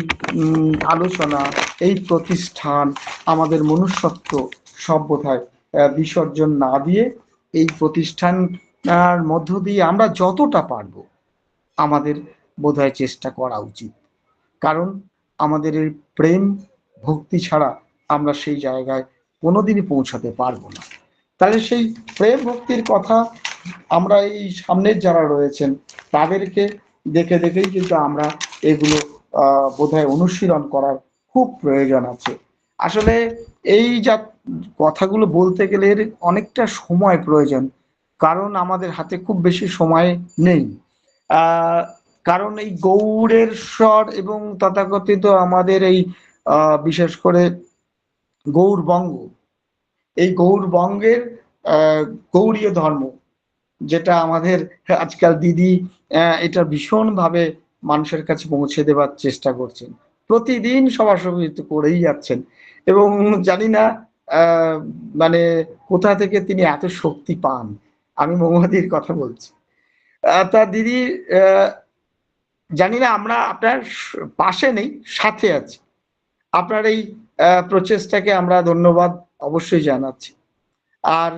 আলোচনা, এই প্রতিষ্ঠান, আমাদের মনুষ্যত্ব সব বোধহয় বিসর্জন না দিয়ে এই প্রতিষ্ঠানের মধ্য দিয়ে আমরা যতটা পারবো আমাদের বোধহয় চেষ্টা করা উচিত। কারণ আমাদের এই প্রেম ভক্তি ছাড়া আমরা সেই জায়গায় কোনোদিনই পৌঁছাতে পারবো না। তাহলে সেই প্রেম ভক্তির কথা আমরা এই সামনের যারা রয়েছেন তাদেরকে দেখে দেখেই কিন্তু আমরা এগুলো বোধহয় অনুশীলন করার খুব প্রয়োজন আছে। আসলে এই যা কথাগুলো বলতে গেলে এর অনেকটা সময় প্রয়োজন, কারণ আমাদের হাতে খুব বেশি সময় নেই। কারণ এই গৌড়ের স্বর এবং তথাকথিত আমাদের এই বিশেষ করে গৌড়বঙ্গ, এই গৌড়বঙ্গের গৌড়ীয় ধর্ম, যেটা আমাদের আজকাল দিদি এটা ভীষণভাবে মানুষের কাছে পৌঁছে দেওয়ার চেষ্টা করছেন, প্রতিদিন সভাসমিত করেই যাচ্ছেন। এবং জানি না মানে কোথা থেকে তিনি এত শক্তি পান। আমি মৌমাদির কথা বলছি। তা দিদি জানি না, আমরা আপনার পাশে নেই, সাথে আছি। আপনার এই প্রচেষ্টাকে আমরা ধন্যবাদ অবশ্যই জানাচ্ছি। আর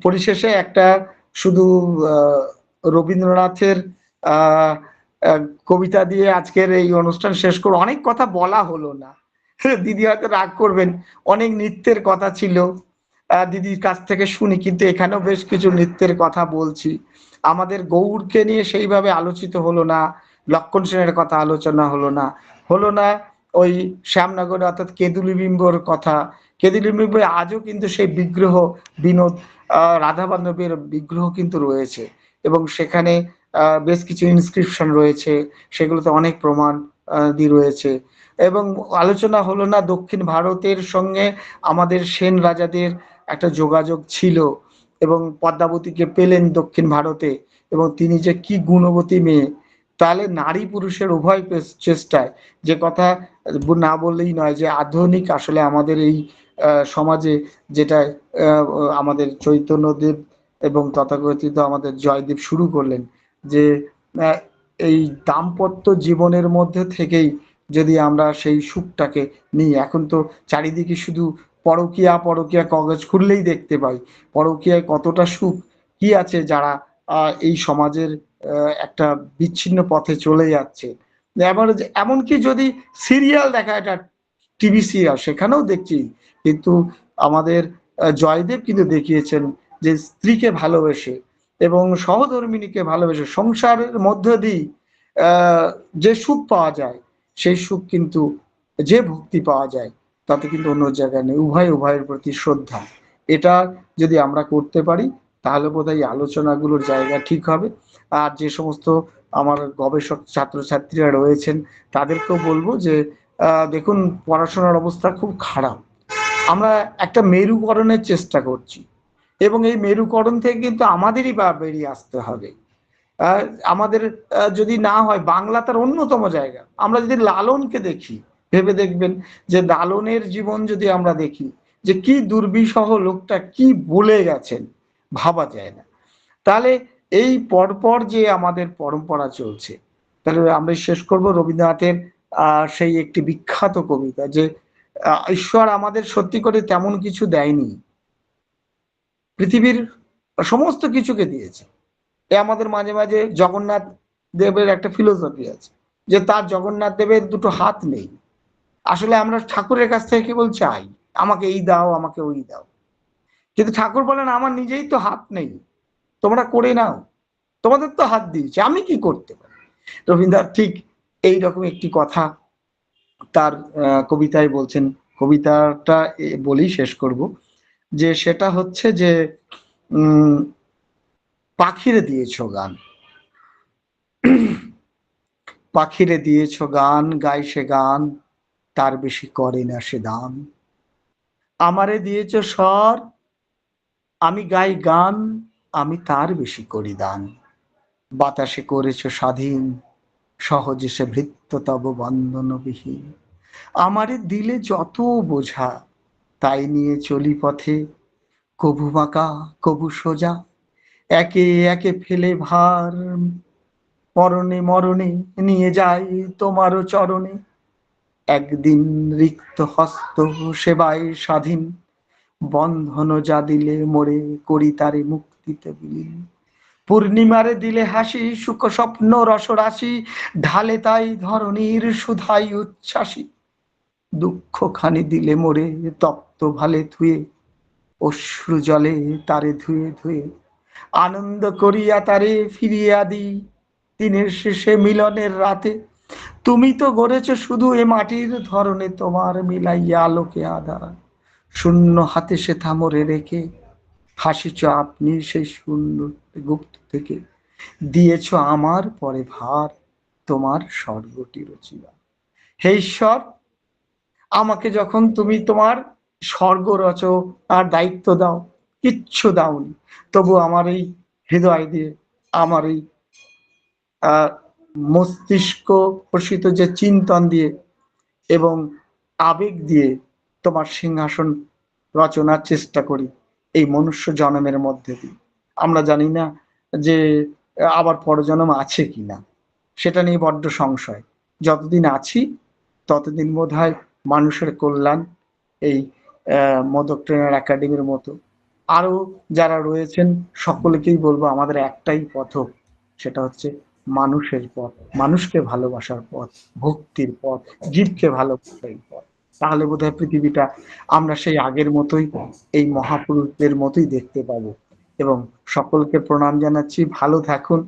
পরিশেষে একটা শুধু রবীন্দ্রনাথের কবিতা দিয়ে আজকের এই অনুষ্ঠান শেষ করব। অনেক কথা বলা হলো না, দিদি হয়তো রাগ করবেন। অনেক নৃত্যের কথা ছিল, দিদির কাছ থেকে শুনি, কিন্তু এখানেও বেশ কিছু নৃত্যের কথা বলছি। আমাদের গৌড়কে নিয়ে সেইভাবে আলোচিত হলো না, লক্ষণ সেনের কথা আলোচনা হলো না ওই শ্যামনগর অর্থাৎ কেঁদুলি বিম্বর কথা। কেঁদুলি বিম্বে আজও কিন্তু সেই বিগ্রহ, বিনোদ রাধা মাধবের বিগ্রহ কিন্তু রয়েছে, এবং সেখানে বেশ কিছু ইনস্ক্রিপশন রয়েছে, সেগুলোতে অনেক প্রমাণ দিয়ে রয়েছে। এবং আলোচনা হলো না দক্ষিণ ভারতের সঙ্গে আমাদের সেন রাজাদের একটা যোগাযোগ ছিল, এবং পদ্মাবতীকে পেলেন দক্ষিণ ভারতে, এবং তিনি যে কি গুণবতী মেয়ে। তাহলে নারী পুরুষের উভয় চেষ্টায়, যে কথা না বললেই নয়, যে আধুনিক আসলে আমাদের এই সমাজে যেটা আমাদের চৈতন্যদেব এবং তথাকথিত আমাদের জয়দেব শুরু করলেন, যে এই দাম্পত্য জীবনের মধ্যে থেকেই যদি আমরা সেই সুখটাকে নিই। এখন তো চারিদিকে শুধু পরকীয়া পরকীয়া, কাগজ খুললেই দেখতে পাই পরকীয়ায় কতটা সুখ কি আছে, যারা এই সমাজের একটা বিচ্ছিন্ন পথে চলে যাচ্ছে। এমনকি যদি সিরিয়াল দেখা, এটা টিভি সিরিয়াল, সেখানেও দেখছি, কিন্তু আমাদের জয়দেব কিন্তু দেখিয়েছেন যে স্ত্রীকে ভালোবেসে এবং সহধর্মিণীকে ভালোবেসে সংসারের মধ্য দিয়ে যে সুখ পাওয়া যায়, সেই সুখ কিন্তু, যে ভক্তি পাওয়া যায়, তাতে কিন্তু অন্য জায়গায় নেই। উভয়ের প্রতি শ্রদ্ধা, এটা যদি আমরা করতে পারি তাহলে বোধহয় আলোচনাগুলোর জায়গা ঠিক হবে। আর যে সমস্ত আমার গবেষক ছাত্রছাত্রীরা রয়েছেন তাদেরকেও বলবো যে দেখুন, পড়াশোনার অবস্থা খুব খারাপ। আমরা একটা মেরুকরণের চেষ্টা করছি, এবং এই মেরুকরণ থেকে কিন্তু আমাদেরই বেরিয়ে আসতে হবে। আমাদের যদি না হয়, বাংলা তার অন্যতম জায়গা। আমরা যদি লালনকে দেখি, ভেবে দেখবেন যে লালনের জীবন যদি আমরা দেখি, যে কি দুর্বিষহ লোকটা কি বলে গেছেন, ভাবা যায় না। তাহলে এই পরপর যে আমাদের পরম্পরা চলছে, তাহলে আমরা শেষ করব রবীন্দ্রনাথের সেই একটি বিখ্যাত কবিতা, যে ঈশ্বর আমাদের সত্যি করে তেমন কিছু দেয়নি, পৃথিবীর সমস্ত কিছুকে দিয়েছে। এ আমাদের মাঝে মাঝে জগন্নাথ দেবের একটা ফিলোসফি আছে, যে তার জগন্নাথ দেবের দুটো হাত নেই। আসলে আমরা ঠাকুরের কাছ থেকে কেবল চাই, আমাকে এই দাও, আমাকে ওই দাও, কিন্তু ঠাকুর বলেন আমার নিজেই তো হাত নেই, তোমরা করে নাও, তোমাদের তো হাত দিয়েছে, আমি কি করতে পারি। রবীন্দ্রনাথ ঠিক এইরকম একটি কথা তার কবিতায় বলছেন। কবিতাটা বলেই শেষ করব, যে সেটা হচ্ছে যে পাখিরে দিয়েছ গান, পাখিরে দিয়েছ গান, গাই সে গান, তার বেশি করে না সে দান। আমারে দিয়েছ স্বর, আমি গাই গান, আমি তার বেশি করি দান। বাতাসে করেছ স্বাধীন, সহজে সে ভৃত্য তব বন্ধনবিহীন। আমারে দিলে যত বোঝা, তাই নিয়ে চলি পথে, কভু বাঁকা কভু সোজা, একে একে ফেলে ভার, মরণে মরণে নিয়ে যাই তোমারও চরণে। একদিন রিক্ত হস্ত সেবায় স্বাধীন, বন্ধন যা দিলে মোরে, করি তারে মুক্তিতে বিলীন। পূর্ণিমারে দিলে হাসি, সুখ স্বপ্ন রসরাশি, ঢালে তাই ধরণীর সুধাই উচ্ছ্বাসী। দুঃখ খানি দিলে মোরে, তপ্ত ভালে ধুয়ে, অশ্রু জলে তারে ধুয়ে ধুয়ে, আনন্দ করিয়া তারে ফিরিয়া দিই দিনের শেষে মিলনের রাতে। তুমি তো গড়েছ শুধু এ মাটির ধরনে, তোমার মিলাইয়া আলোকে আধার, শূন্য হাতে সে থামরে রেখে, হাসিছ আপনি সেই শূন্য গুপ্ত থেকে, দিয়েছ আমার পরে ভার, তোমার স্বর্গটি রচিয়া। হে ঈশ্বর, আমাকে যখন তুমি তোমার স্বর্গ রচনার দায়িত্ব দাও, কিচ্ছু দাওনি, তবু আমার এই হৃদয় দিয়ে, আমার এই মস্তিষ্ক প্রসিত যে চিন্তন দিয়ে এবং আবেগ দিয়ে তোমার সিংহাসন রচনার চেষ্টা করি এই মনুষ্য জন্মের মধ্যে দিয়ে। আমরা জানি না যে আবার পরজন্ম আছে কিনা, সেটা নিয়ে বড্ড সংশয়। যতদিন আছি ততদিন বোধহয় মানুষের কল্যাণ, এই মোদক ট্রেনার একাডেমির মতো আরো যারা রয়েছেন সকলকেই বলবো, আমাদের একটাই পথ, সেটা হচ্ছে মানুষের পথ, মানুষকে ভালোবাসার পথ, ভক্তির পথ, জীবকে ভালোবাসার পথ। তাহলে বোধহয় পৃথিবীটা আমরা সেই আগের মতোই, এই মহাপুরুষদের মতোই দেখতে পাবো। এবং সকলকে প্রণাম জানাচ্ছি, ভালো থাকুন,